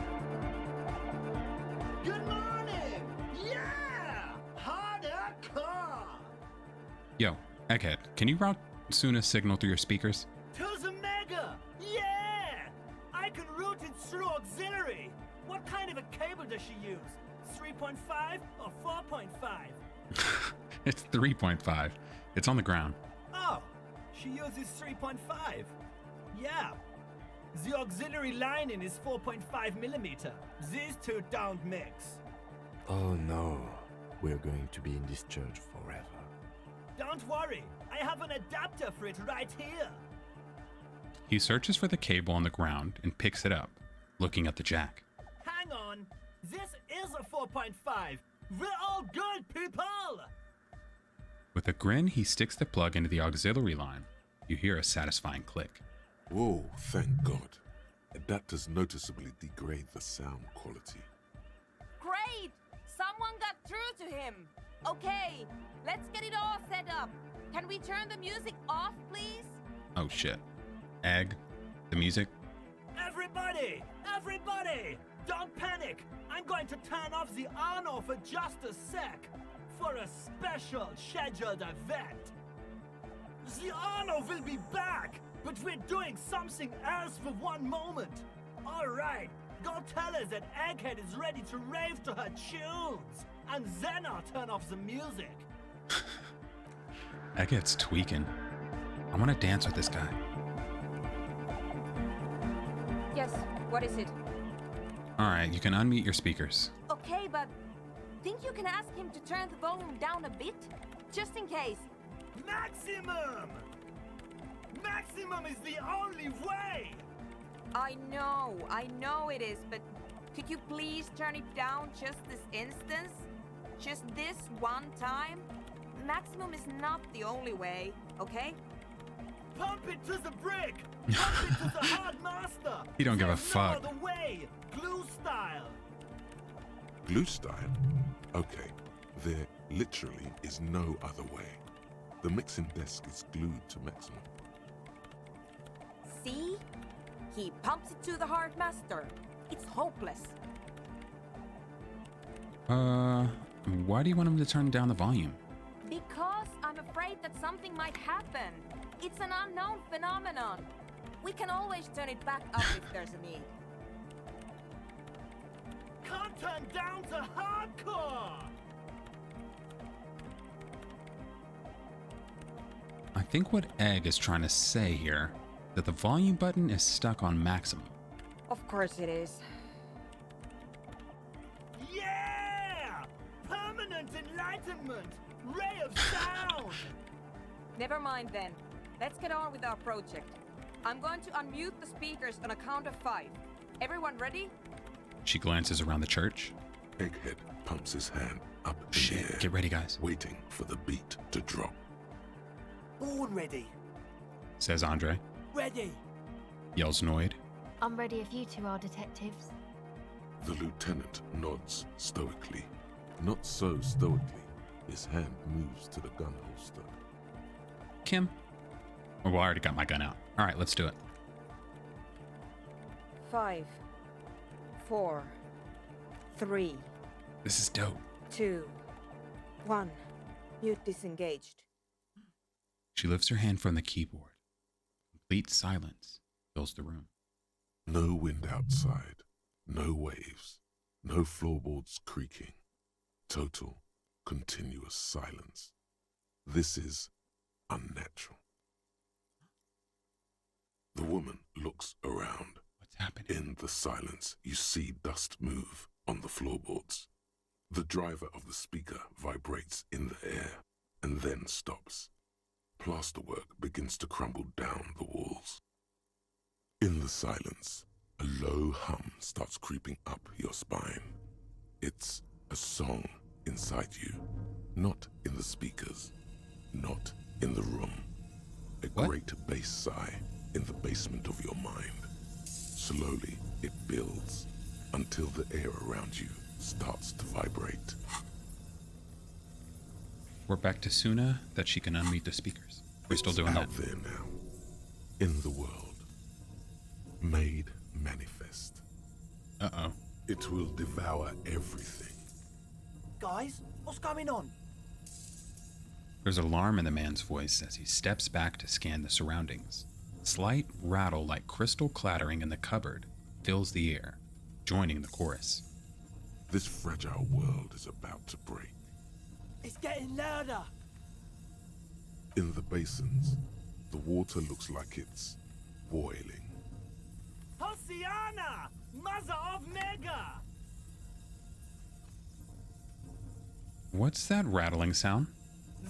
Good morning! Yeah! Hardcore! Yo, Egghead, can you route Suna's signal through your speakers? To the mega! Yeah! I can route it through auxiliary. What kind of a cable does she use? 3.5 or 4.5? It's 3.5. It's on the ground. Oh, she uses 3.5. Yeah. The auxiliary lining is 4.5 millimeter. These two don't mix. Oh no, we're going to be in this church forever. Don't worry, I have an adapter for it right here. He searches for the cable on the ground and picks it up, looking at the jack. Hang on, this is a 4.5. We're all good, people! With a grin, he sticks the plug into the auxiliary line. You hear a satisfying click. Whoa, thank God. Adapters noticeably degrade the sound quality. Great! Someone got through to him. Okay, let's get it all set up. Can we turn the music off, please? Oh shit. Egg, the music. Everybody! Everybody! Don't panic! I'm going to turn off the on for just a sec for a special scheduled event. The Arno will be back, but we're doing something else for one moment. All right, go tell her that Egghead is ready to rave to her tunes, and then I'll turn off the music. Egghead's tweaking. I want to dance with this guy. Yes, what is it? All right, you can unmute your speakers. Okay, but think you can ask him to turn the volume down a bit? Just in case. Maximum! Maximum is the only way! I know it is, but could you please turn it down just this instance? Just this one time? Maximum is not the only way, okay? Pump it to the brick! Pump it to the hard master! He don't give a fuck. No other way! Glue style! Glue style? Okay, there literally is no other way. The mixing desk is glued to maximum. See? He pumps it to the hard master. It's hopeless. Why do you want him to turn down the volume? Because I'm afraid that something might happen. It's an unknown phenomenon. We can always turn it back up if there's a need. Can't turn down to hardcore! I think what Egg is trying to say here, that the volume button is stuck on maximum. Of course it is. Yeah! Permanent enlightenment! Ray of sound! Never mind then. Let's get on with our project. I'm going to unmute the speakers on a count of 5. Everyone ready? She glances around the church. Egghead pumps his hand up in the air. Get ready, guys. Waiting for the beat to drop. Born ready. says Andre. Ready. Yells Noid. I'm ready if you two are detectives. The lieutenant nods stoically. Not so stoically. His hand moves to the gun holster. Kim. Oh, well, I already got my gun out. All right, let's do it. 5, 4, 3, This is dope. 2, 1. Mute disengaged. She lifts her hand from the keyboard. Complete silence fills the room. No wind outside. No waves. No floorboards creaking. Total, continuous silence. This is unnatural. The woman looks around. What's happening? In the silence, you see dust move on the floorboards. The driver of the speaker vibrates in the air and then stops. Plasterwork begins to crumble down the walls. In the silence, a low hum starts creeping up your spine. It's a song inside you, not in the speakers, not in the room. A great bass sigh in the basement of your mind. Slowly, it builds until the air around you starts to vibrate. We're back to Suna that she can unmute the speakers. We're still doing that. Out there now, in the world, made manifest. Uh-oh. It will devour everything. Guys, what's going on? There's alarm in the man's voice as he steps back to scan the surroundings. Slight rattle like crystal clattering in the cupboard fills the air, joining the chorus. This fragile world is about to break. It's getting louder. In the basins, the water looks like it's boiling. Hosiana, Mother of Mega! What's that rattling sound?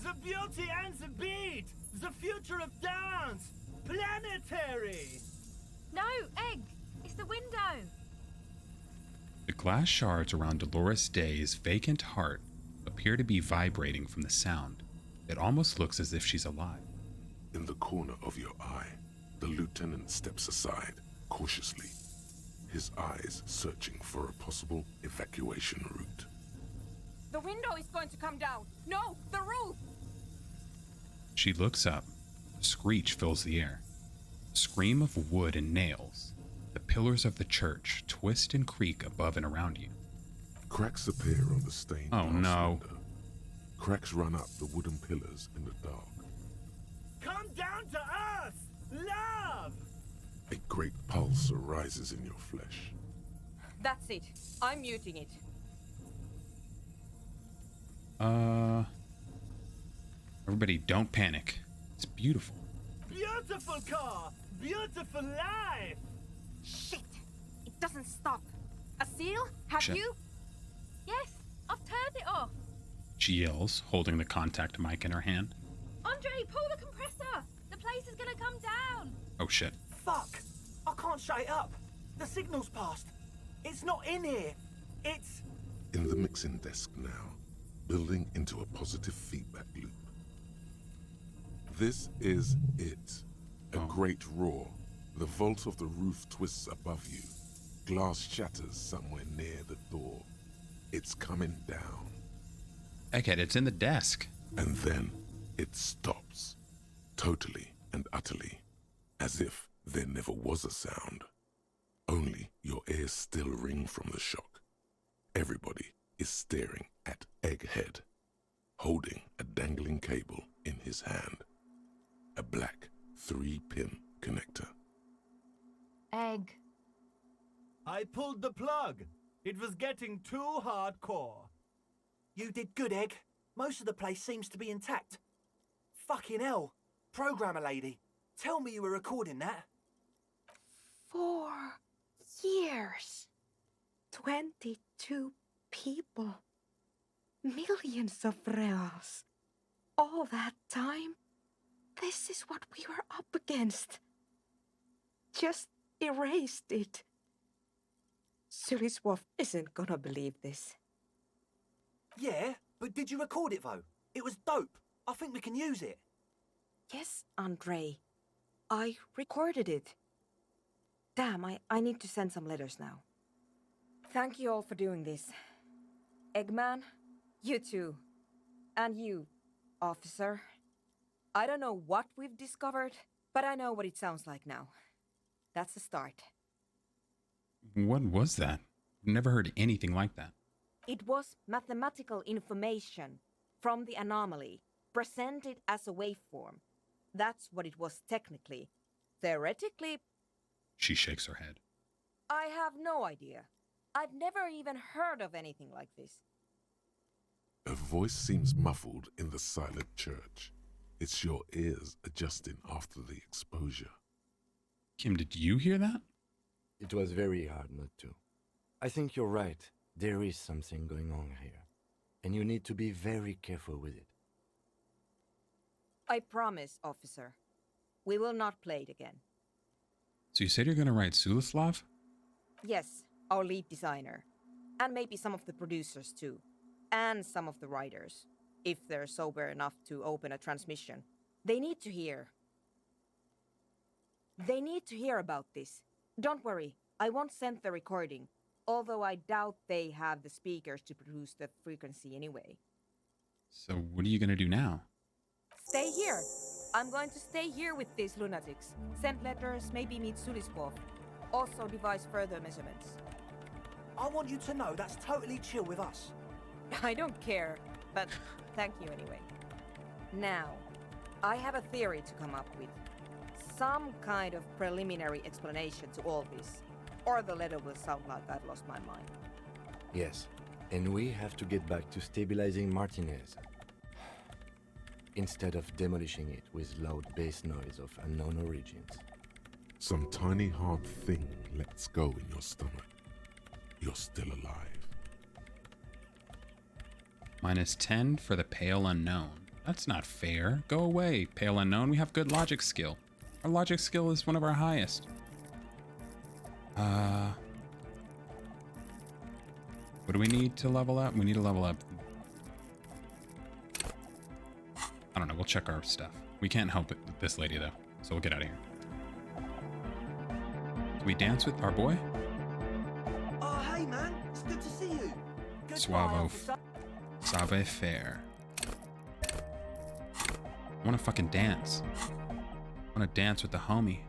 The beauty and the beat! The future of dance! Planetary! No, Egg! It's the window! The glass shards around Dolores Day's vacant heart appear to be vibrating from the sound. It almost looks as if she's alive. In the corner of your eye, the lieutenant steps aside, cautiously, his eyes searching for a possible evacuation route. The window is going to come down. No, the roof! She looks up. A screech fills the air. A scream of wood and nails. The pillars of the church twist and creak above and around you. Cracks appear on the stained glass no. window. Cracks run up the wooden pillars in the dark. Come down to us! Love! A great pulse arises in your flesh. That's it. I'm muting it. Everybody don't panic. It's beautiful. Beautiful car! Beautiful life! Shit! It doesn't stop. Asil, have Shit. you? Yes, I've turned it off. She yells, holding the contact mic in her hand. Andre, pull the compressor. The place is gonna come down. Oh shit. Fuck! I can't shut it up. The signal's passed. It's not in here. It's... In the mixing desk now, building into a positive feedback loop. This is it. A great roar. The vault of the roof twists above you. Glass shatters somewhere near the door. It's coming down. Egghead, it's in the desk. And then it stops. Totally and utterly. As if there never was a sound. Only your ears still ring from the shock. Everybody is staring at Egghead, holding a dangling cable in his hand. A black 3-pin connector. Egg. I pulled the plug. It was getting too hardcore. You did good, Egg. Most of the place seems to be intact. Fucking hell. Programmer lady, tell me you were recording that. 4 years. 22 people. Millions of reals. All that time? This is what we were up against. Just erased it. Suliswolf isn't gonna believe this. Yeah, but did you record it though? It was dope. I think we can use it. Yes, Andre. I recorded it. Damn, I need to send some letters now. Thank you all for doing this. Eggman, you too. And you, officer. I don't know what we've discovered, but I know what it sounds like now. That's a start. What was that? Never heard anything like that. It was mathematical information from the anomaly, presented as a waveform. That's what it was technically. Theoretically, She shakes her head. I have no idea. I've never even heard of anything like this. A voice seems muffled in the silent church. It's your ears adjusting after the exposure. Kim, did you hear that? It was very hard not to. I think you're right. There is something going on here. And you need to be very careful with it. I promise, officer. We will not play it again. So you said you're going to write Sulislav? Yes, our lead designer. And maybe some of the producers too. And some of the writers. If they're sober enough to open a transmission. They need to hear. They need to hear about this. Don't worry, I won't send the recording. Although I doubt they have the speakers to produce the frequency anyway. So what are you going to do now? Stay here. I'm going to stay here with these lunatics. Send letters, maybe meet Sulispov. Also devise further measurements. I want you to know that's totally chill with us. I don't care, but thank you anyway. Now, I have a theory to come up with. Some kind of preliminary explanation to all this. Or the letter will sound like I've lost my mind. Yes, and we have to get back to stabilizing Martinez. Instead of demolishing it with loud bass noise of unknown origins. Some tiny hard thing lets go in your stomach. You're still alive. -10 for the Pale Unknown. That's not fair. Go away, Pale Unknown. We have good logic skill. Our logic skill is one of our highest. What do we need to level up? We need to level up. I don't know. We'll check our stuff. We can't help it, this lady, though. So we'll get out of here. Do we dance with our boy? Oh, hey, man. It's good to see you. Suavo. Save faire. I want to fucking dance. I want to dance with the homie.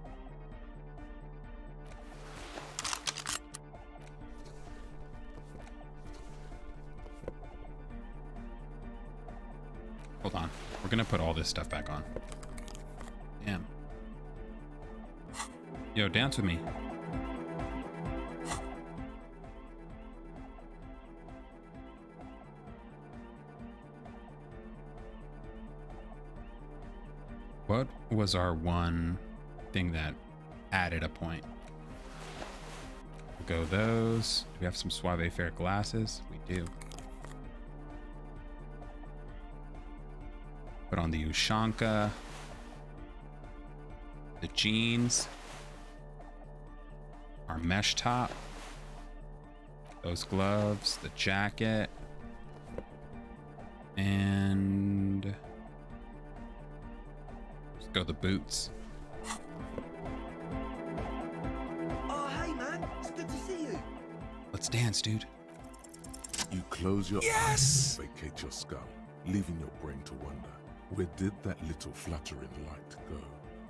Hold on. We're gonna put all this stuff back on. Damn. Yo, dance with me. What was our one thing that added a point? We'll go those. Do we have some Suave Fair glasses? We do. Put on the Ushanka. The jeans. Our mesh top. Those gloves. The jacket. And let's go the boots. Oh, hey, man. It's good to see you. Let's dance, dude. You close your eyes and vacate your skull, leaving your brain to wonder. Where did that little fluttering light go?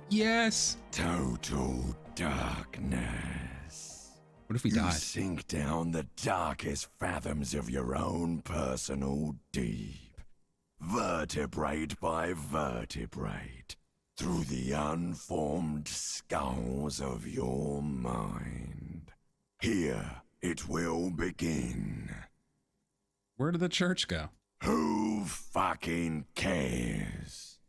Yes! Total darkness. What if we you died? Sink down the darkest fathoms of your own personal deep. Vertebrate by vertebrate. Through the unformed skulls of your mind. Here it will begin. Where did the church go? Who fucking cares?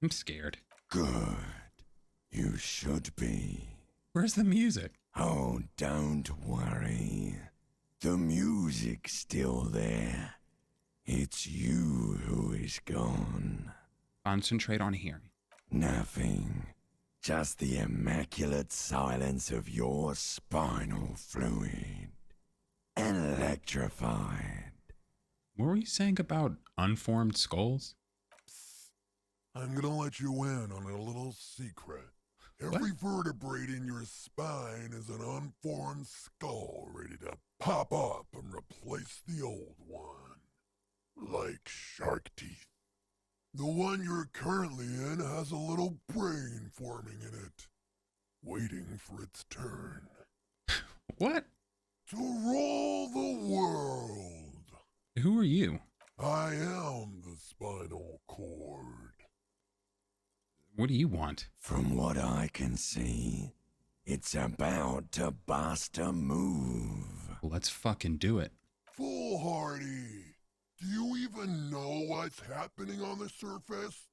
I'm scared. Good. You should be. Where's the music? Oh, don't worry. The music's still there. It's you who is gone. Concentrate on hearing. Nothing. Just the immaculate silence of your spinal fluid. Electrified. What were you saying about unformed skulls? I'm gonna let you in on a little secret. Every vertebrae in your spine is an unformed skull ready to pop up and replace the old one. Like shark teeth. The one you're currently in has a little brain forming in it, waiting for its turn. What? To rule the world. Who are you? I am the spinal cord. What do you want? From what I can see, it's about to bust a move. Let's fucking do it. Foolhardy, do you even know what's happening on the surface?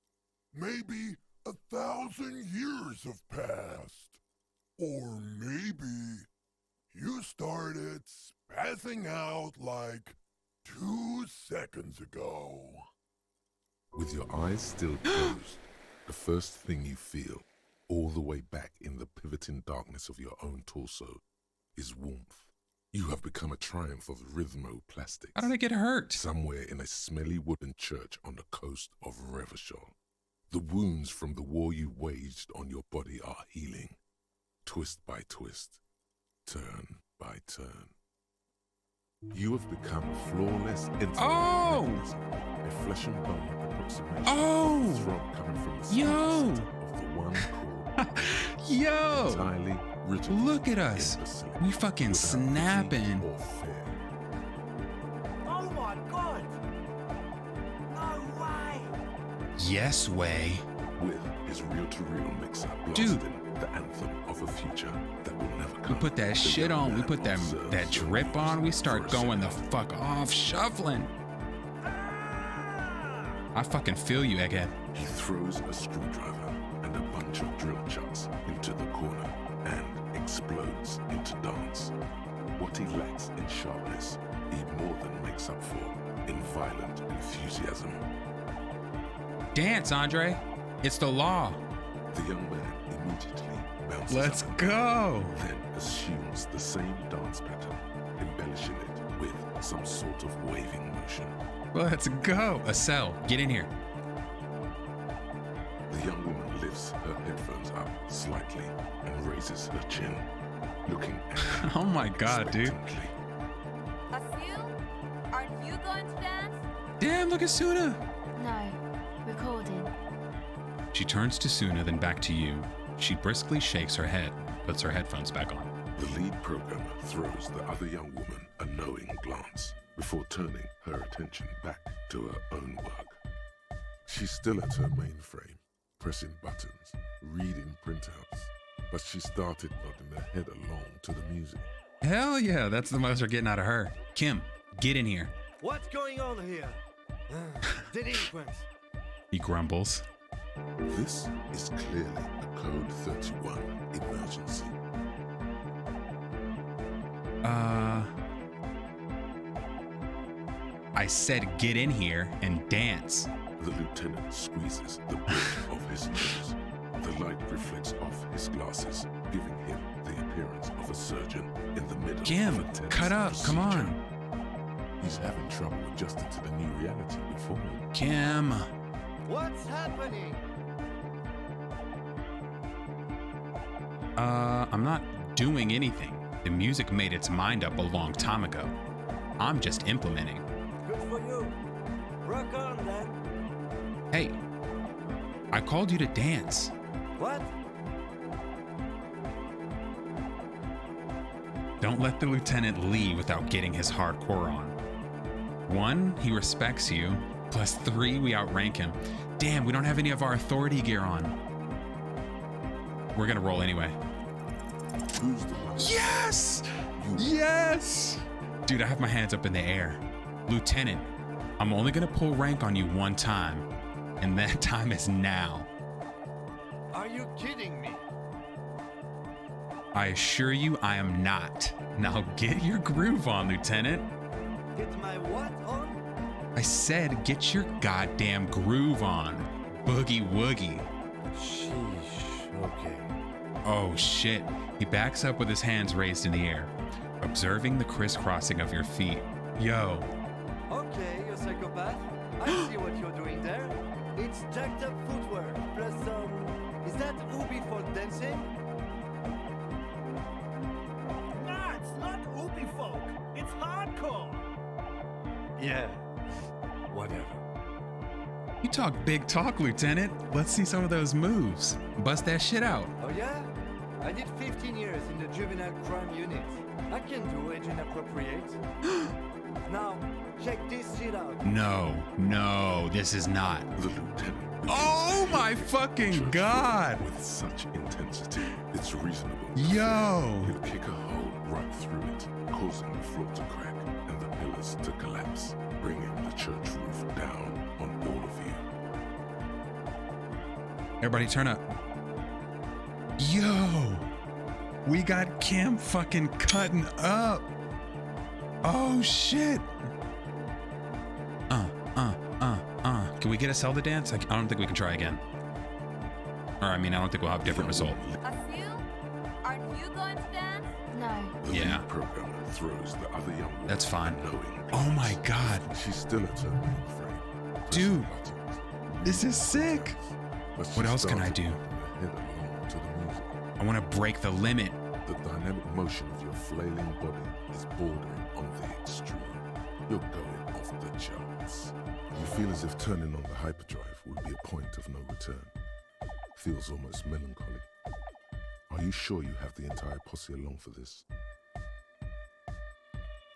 Maybe 1,000 years have passed. Or maybe you started spazzing out like 2 seconds ago. With your eyes still closed, the first thing you feel, all the way back in the pivoting darkness of your own torso, is warmth. You have become a triumph of rhythmoplastics. How did I get hurt? Somewhere in a smelly wooden church on the coast of Revachol. The wounds from the war you waged on your body are healing, twist by twist, turn by turn. You have become a flawless mechanism, a flesh and bone approximation of the throb coming from the center of the one core. Yo! Entirely written. Look at us. We fucking snapping. Oh my god! No way! Yes way. With his reel-to-reel mixer Dude. blasting the anthem of a future that will never come. We put that shit on. We put that drip on. We start going the fuck off shuffling. I fucking feel you, Egghead. He throws a screwdriver and a bunch of drill chucks into the corner and explodes into dance. What he lacks in sharpness, he more than makes up for in violent enthusiasm. Dance, Andre. It's the law. The young man immediately bounces Let's up and go. down, then assumes the same dance pattern, embellishing it with some sort of waving motion. Let's go. Acel, get in here. The young woman lifts her headphones up slightly and raises her chin, looking at him Oh my god, dude. expectantly. Asil, aren't you going to dance? Damn, look at Suna. No, recording. She turns to Suna, then back to you. She briskly shakes her head, puts her headphones back on. The lead programmer throws the other young woman a knowing glance before turning her attention back to her own work. She's still at her mainframe, pressing buttons, reading printouts, but she started nodding her head along to the music. Hell yeah, that's the most we're getting out of her. Kim, get in here. What's going on here? Delinquents. He grumbles. This is clearly a Code 31 emergency. I said get in here and dance. The lieutenant squeezes the bridge of his nose. The light reflects off his glasses, giving him the appearance of a surgeon in the middle Kim, of a tense cut up, come procedure. on. He's having trouble adjusting to the new reality before him. Kim. What's happening? I'm not doing anything. The music made its mind up a long time ago. I'm just implementing. Good for you. Rock on then. Hey, I called you to dance. What? Don't let the lieutenant leave without getting his hardcore on. 1, he respects you. +3, we outrank him. Damn, we don't have any of our authority gear on. We're gonna roll anyway. Who's the one? Yes! Yes! Dude, I have my hands up in the air. Lieutenant, I'm only gonna pull rank on you 1 time, and that time is now. Are you kidding me? I assure you I am not. Now get your groove on, Lieutenant. Get my what on? I said get your goddamn groove on. Boogie woogie. Sheesh, okay. Oh shit. He backs up with his hands raised in the air, observing the crisscrossing of your feet. Yo. Okay, you psychopath. I see what you're doing there. It's jacked up footwork. Yeah, whatever. You talk big talk, Lieutenant. Let's see some of those moves. Bust that shit out. Oh yeah? I did 15 years in the juvenile crime unit. I can do agent appropriate. Now, check this shit out. No, this is not. The lieutenant. Oh my fucking god! With such intensity, it's reasonable. Yo! He'll kick a hole right through it, causing the floor to crack and the pillars to collapse, bringing the church roof down on all of you. Everybody turn up. Yo! We got Kim fucking cutting up. Oh shit! Can we get a Zelda dance? I don't think we can try again. Or I mean, I don't think we'll have a different result. Asil, aren't you going to dance? No. The Yeah. lead programmer throws the other young woman. That's fine. Knowing Oh my god. she's still at her main frame. Dude, this is sick. What else can I do? I want to break the limit. The dynamic motion of your flailing body is bordering on the extreme. You're going off the charts. You feel as if turning on the hyperdrive would be a point of no return. Feels almost melancholy. Are you sure you have the entire posse along for this?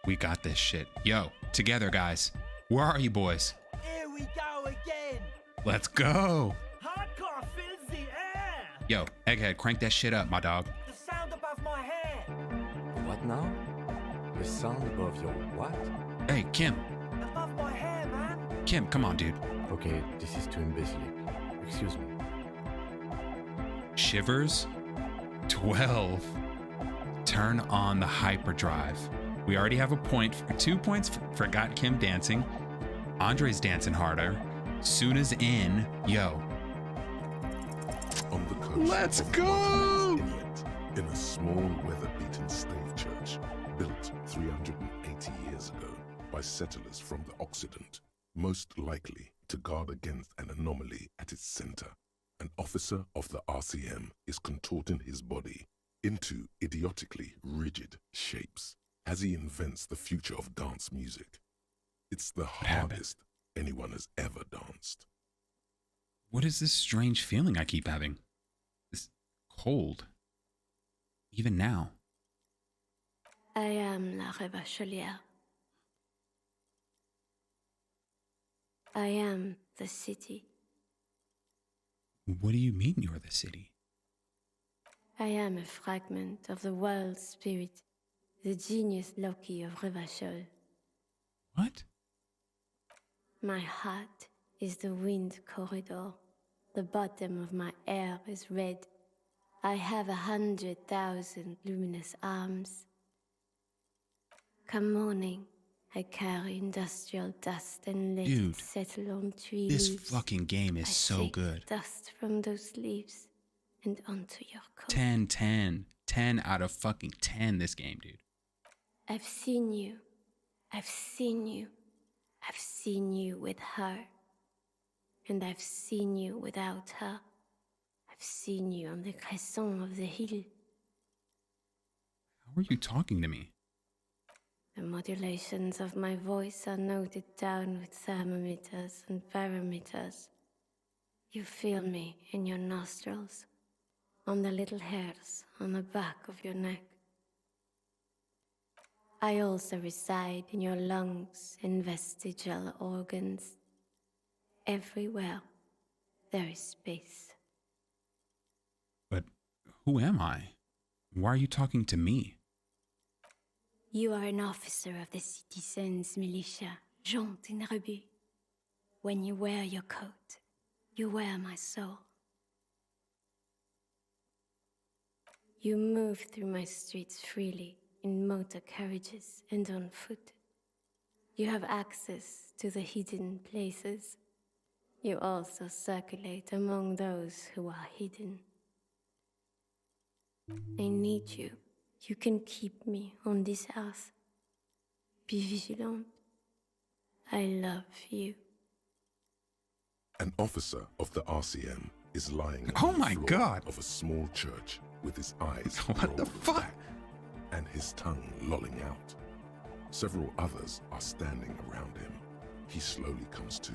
We got this shit. Yo, together, guys. Where are you boys? Here we go again. Let's go. Hardcore fills the air. Yo, Egghead, crank that shit up, my dog. The sound above my head. What now? The sound above your what? Hey, Kim. Above my hair, man. Kim, come on, dude. Okay, this is too imbecilic. Excuse me. Shivers? 12. Turn on the hyperdrive. We already have a point, 2 points for Got Kim dancing. Andre's dancing harder. Suna's in. Yo. On the coast Let's of go! Martinez Inlet, in a small weather-beaten stave church built 380 years ago by settlers from the Occident, most likely to guard against an anomaly at its center. An officer of the RCM is contorting his body into idiotically rigid shapes as he invents the future of dance music. It's the hardest anyone has ever danced. What is this strange feeling I keep having? This cold. Even now. I am la Rebachelière. I am the city. What do you mean you're the city? I am a fragment of the world spirit, the genius Loki of Revachol. What? My heart is the wind corridor. The bottom of my air is red. I have 100,000 luminous arms. Come morning, I carry industrial dust and let Dude, it settle on tree this leaves. fucking game is I so shake good. Dust from those leaves and onto your coat. 10, 10. 10 out of fucking 10 this game, dude. I've seen you. I've seen you. I've seen you with her. And I've seen you without her. I've seen you on the crescent of the hill. How are you talking to me? The modulations of my voice are noted down with thermometers and barometers. You feel me in your nostrils, on the little hairs on the back of your neck. I also reside in your lungs and vestigial organs. Everywhere there is space. But who am I? Why are you talking to me? You are an officer of the citizens' militia, Jaunt in Rebut. When you wear your coat, you wear my soul. You move through my streets freely, in motor carriages and on foot. You have access to the hidden places. You also circulate among those who are hidden. I need you. You can keep me on this earth. Be vigilant. I love you. An officer of the RCM is lying Oh on the my floor God. of a small church with his eyes What the rolled fuck? back and his tongue lolling out. Several others are standing around him. He slowly comes to.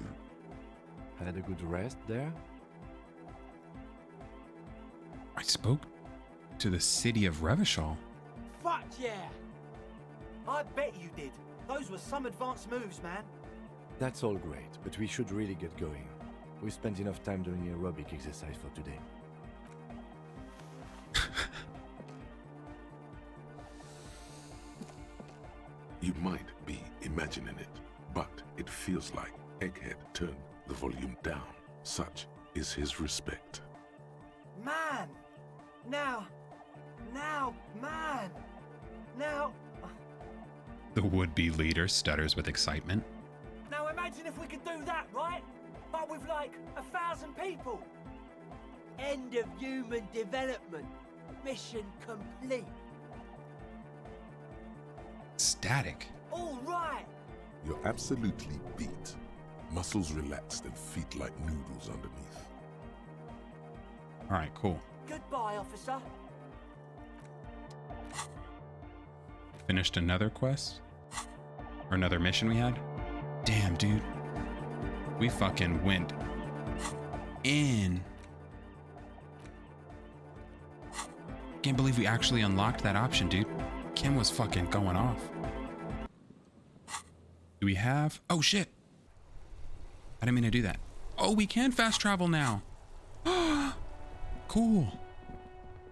Had a good rest there? I spoke to the city of Revachol. Fuck yeah! I bet you did. Those were some advanced moves, man. That's all great, but we should really get going. We spent enough time doing aerobic exercise for today. You might be imagining it, but it feels like Egghead turned the volume down. Such is his respect. Man! Now, man! Now... The would-be leader stutters with excitement. Now imagine if we could do that, right? But with like 1,000 people. End of human development. Mission complete. Static. All right. You're absolutely beat. Muscles relaxed and feet like noodles underneath. All right, cool. Goodbye, officer. Finished another quest? Or another mission we had? Damn, dude. We fucking went in. Can't believe we actually unlocked that option, dude. Kim was fucking going off. Do we have... Oh, shit. I didn't mean to do that. Oh, we can fast travel now. Cool.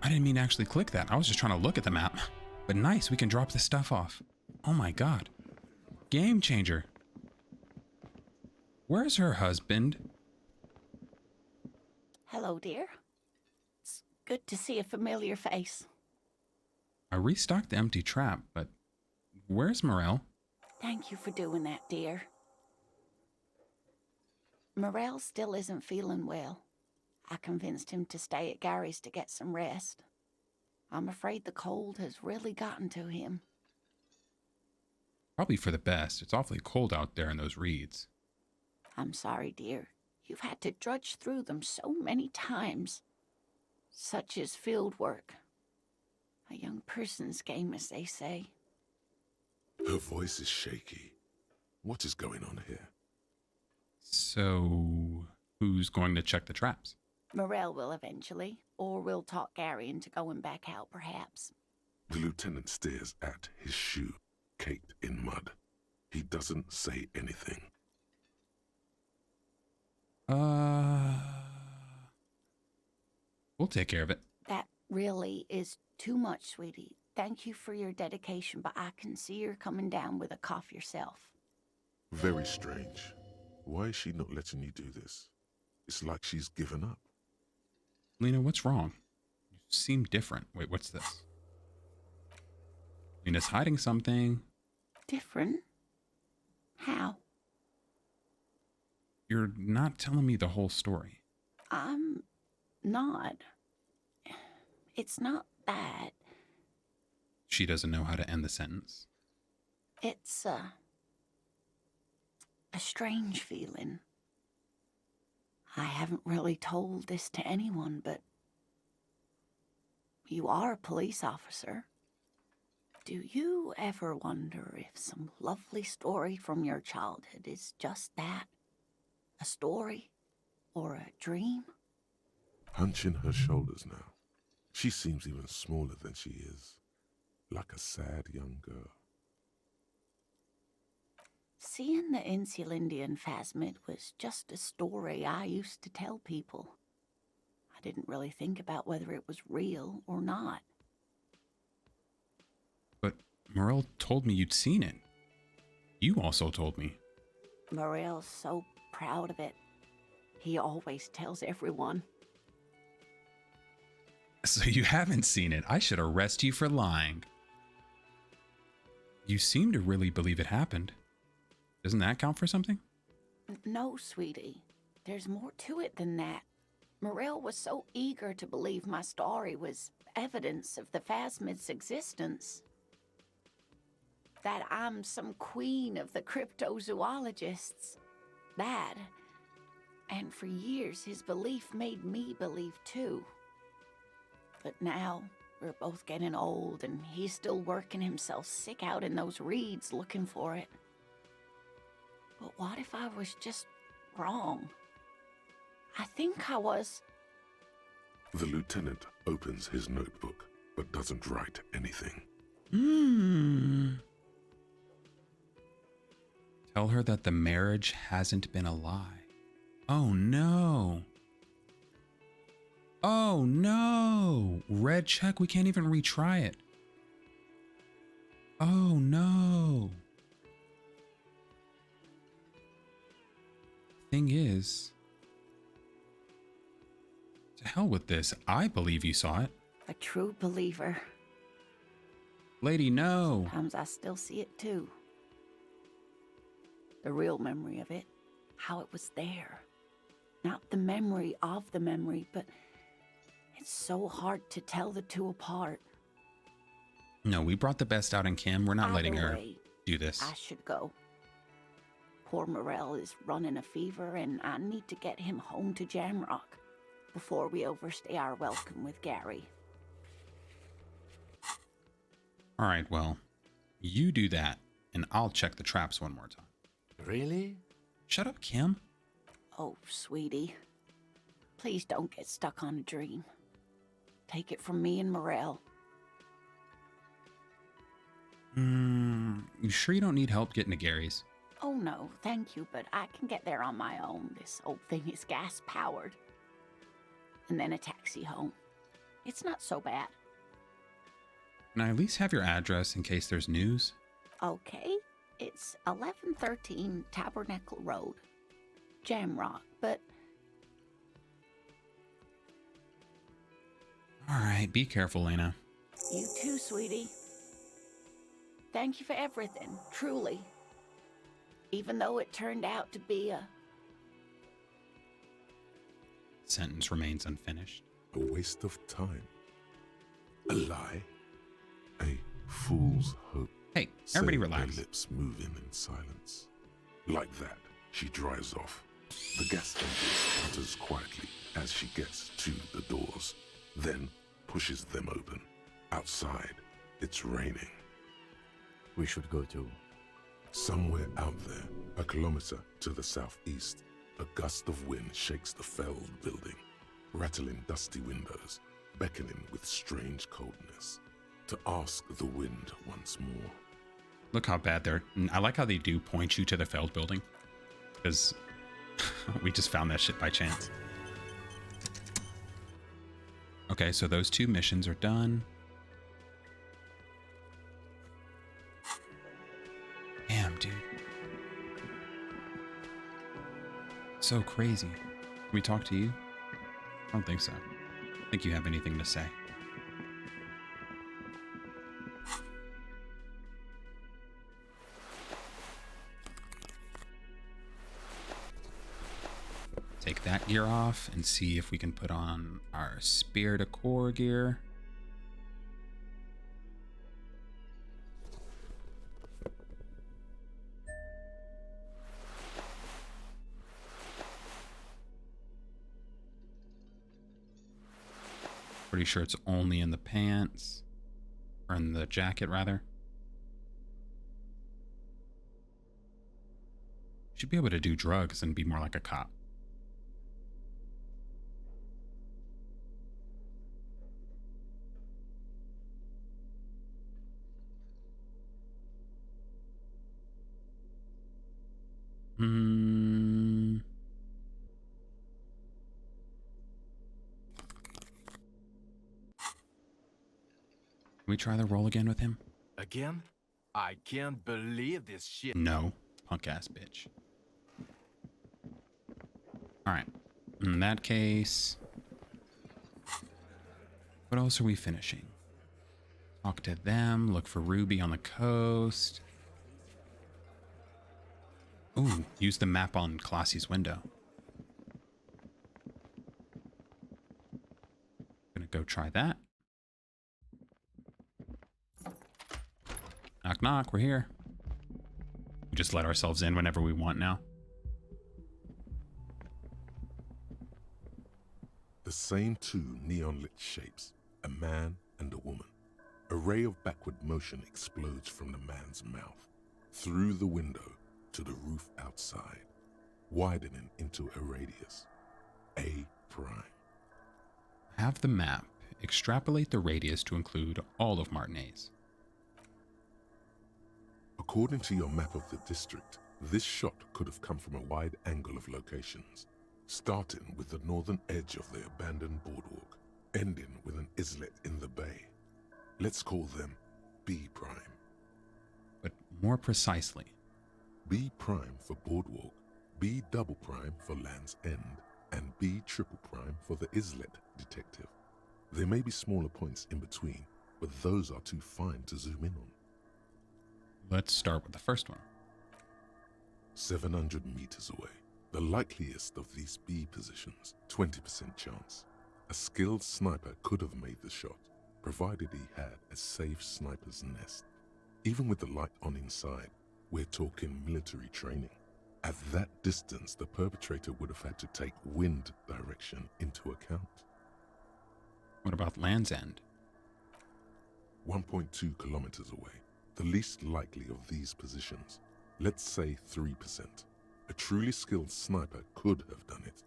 I didn't mean to actually click that. I was just trying to look at the map. But nice, we can drop this stuff off. Oh my god. Game changer. Where's her husband? Hello, dear. It's good to see a familiar face. I restocked the empty trap, but where's Morel? Thank you for doing that, dear. Morel still isn't feeling well. I convinced him to stay at Gary's to get some rest. I'm afraid the cold has really gotten to him. Probably for the best. It's awfully cold out there in those reeds. I'm sorry, dear. You've had to drudge through them so many times. Such is field work. A young person's game, as they say. Her voice is shaky. What is going on here? So, who's going to check the traps? Morel will eventually, or we'll talk Gary into going back out, perhaps. The lieutenant stares at his shoe, caked in mud. He doesn't say anything. We'll take care of it. That really is too much, sweetie. Thank you for your dedication, but I can see you're coming down with a cough yourself. Very strange. Why is she not letting you do this? It's like she's given up. Lena, what's wrong? You seem different. Wait, what's this? Lena's hiding something. Different? How? You're not telling me the whole story. I'm not. It's not that. She doesn't know how to end the sentence. It's a strange feeling. I haven't really told this to anyone, but you are a police officer. Do you ever wonder if some lovely story from your childhood is just that? A story? Or a dream? Hunching her shoulders now. She seems even smaller than she is. Like a sad young girl. Seeing the Insulindian phasmid was just a story I used to tell people. I didn't really think about whether it was real or not. But Morel told me you'd seen it. You also told me. Morel's so proud of it. He always tells everyone. So you haven't seen it. I should arrest you for lying. You seem to really believe it happened. Doesn't that count for something? No, sweetie. There's more to it than that. Morel was so eager to believe my story was evidence of the phasmid's existence. That I'm some queen of the cryptozoologists. That. And for years, his belief made me believe too. But now, We're both getting old, and he's still working himself sick out in those reeds looking for it. But what if I was just wrong? I think I was. The lieutenant opens his notebook, but doesn't write anything. Tell her that the marriage hasn't been a lie. Oh no. Oh no. Red check, we can't even retry it. Oh no. Thing is, to hell with this. I believe you saw it. A true believer. Lady, no. Sometimes I still see it too. The real memory of it, how it was there. Not the memory of the memory, but it's so hard to tell the two apart. No, we brought the best out in Kim. We're not Either letting her way, do this. I should go. Poor Morel is running a fever, and I need to get him home to Jamrock before we overstay our welcome with Gary. All right, well, you do that, and I'll check the traps one more time. Really? Shut up, Kim. Oh, sweetie. Please don't get stuck on a dream. Take it from me and Morel. You sure you don't need help getting to Gary's? Oh no, thank you, but I can get there on my own. This old thing is gas-powered. And then a taxi home. It's not so bad. Can I at least have your address in case there's news? Okay, it's 1113 Tabernacle Road, Jamrock, but... All right, be careful, Lena. You too, sweetie. Thank you for everything, truly. Even though it turned out to be a... Sentence remains unfinished. A waste of time. A lie. A fool's hope. Hey, everybody Say relax. Her lips moving in silence. Like that, she drives off. The gas engine sputters quietly as she gets to the doors, then pushes them open. Outside, it's raining. We should go too. Somewhere out there, a kilometer to the southeast, a gust of wind shakes the felled building, rattling dusty windows, beckoning with strange coldness. To ask the wind once more. Look how bad they're... I like how they do point you to the failed building. Because we just found that shit by chance. Okay, so those two missions are done. Damn, dude. So crazy. Can we talk to you? I don't think so. I think you have anything to say. Take that gear off and see if we can put on our Spear to Core gear. Pretty sure it's only in the pants, or in the jacket rather. Should be able to do drugs and be more like a cop. Can we try the roll again with him? Again? I can't believe this shit. No, punk ass bitch. Alright, in that case, what else are we finishing? Talk to them, look for Ruby on the coast. Ooh, use the map on Classy's window. Gonna go try that. Knock knock, we're here. We just let ourselves in whenever we want now. The same two neon-lit shapes, a man and a woman. A ray of backward motion explodes from the man's mouth, through the window to the roof outside, widening into a radius. A prime. Have the map extrapolate the radius to include all of Martinez. According to your map of the district, this shot could have come from a wide angle of locations, starting with the northern edge of the abandoned boardwalk, ending with an islet in the bay. Let's call them B prime. But more precisely. B prime for boardwalk, B double prime for Land's End, and B triple prime for the islet, detective. There may be smaller points in between, but those are too fine to zoom in on. Let's start with the first one. 700 meters away. The likeliest of these B positions, 20% chance. A skilled sniper could have made the shot, provided he had a safe sniper's nest. Even with the light on inside, we're talking military training. At that distance, the perpetrator would have had to take wind direction into account. What about Land's End? 1.2 kilometers away. The least likely of these positions. Let's say 3%. A truly skilled sniper could have done it,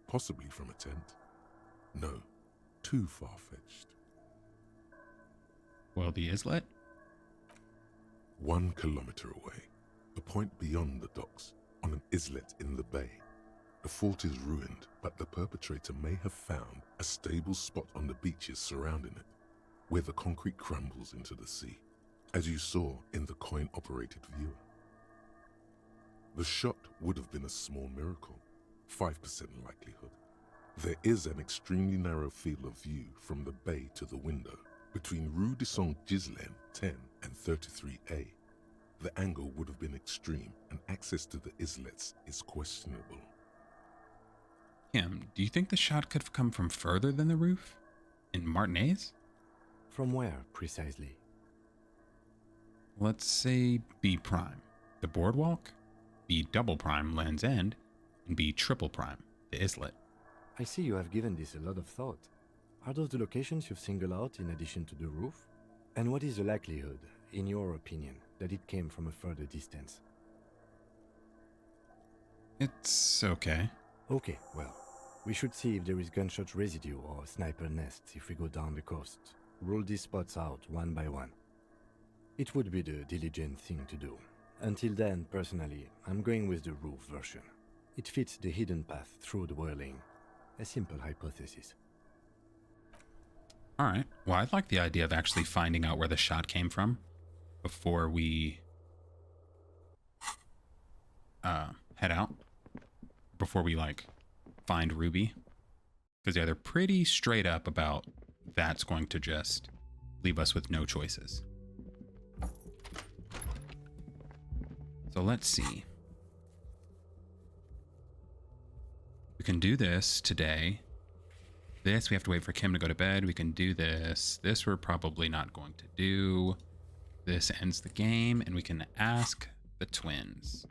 possibly from a tent. No, too far-fetched. Well, the islet? 1 kilometer away, a point beyond the docks, on an islet in the bay. The fort is ruined, but the perpetrator may have found a stable spot on the beaches surrounding it, where the concrete crumbles into the sea, as you saw in the coin-operated viewer. The shot would have been a small miracle, 5% likelihood. There is an extremely narrow field of view from the bay to the window, between Rue de Saint-Ghislain 10 and 33A. The angle would have been extreme, and access to the islets is questionable. Kim, do you think the shot could have come from further than the roof? In Martinez? From where, precisely? Let's say B prime, the boardwalk, B double prime, Land's End, and B triple prime, the islet. I see you have given this a lot of thought. Are those the locations you've singled out in addition to the roof? And what is the likelihood, in your opinion, that it came from a further distance? It's okay. Okay, well, we should see if there is gunshot residue or sniper nests if we go down the coast. Rule these spots out one by one. It would be the diligent thing to do. Until then, personally, I'm going with the roof version. It fits the hidden path through the whirling. A simple hypothesis. Alright, well, I'd like the idea of actually finding out where the shot came from before we head out. Before we, find Ruby. Because, yeah, they're pretty straight up about that's going to just leave us with no choices. So let's see. We can do this today. This, we have to wait for Kim to go to bed. We can do this. This we're probably not going to do. This ends the game, and we can ask the twins.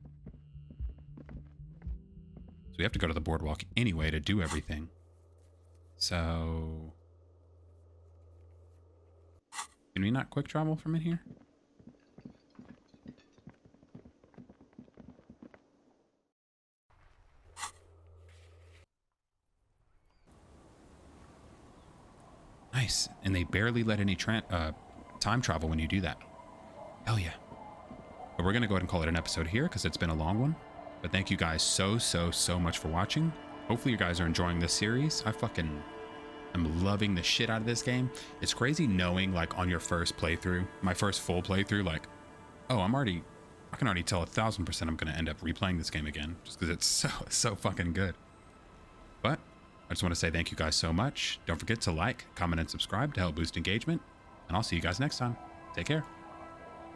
So we have to go to the boardwalk anyway to do everything. So... can we not quick travel from in here? Nice. And they barely let any time travel when you do that. Hell yeah. But we're going to go ahead and call it an episode here because it's been a long one. But thank you guys so much for watching. Hopefully you guys are enjoying this series. I'm loving the shit out of this game. It's crazy knowing, on your first playthrough, my first full playthrough, oh, I can already tell 1,000% I'm going to end up replaying this game again just because it's so fucking good. But I just want to say thank you guys so much. Don't forget to like, comment, and subscribe to help boost engagement. And I'll see you guys next time. Take care.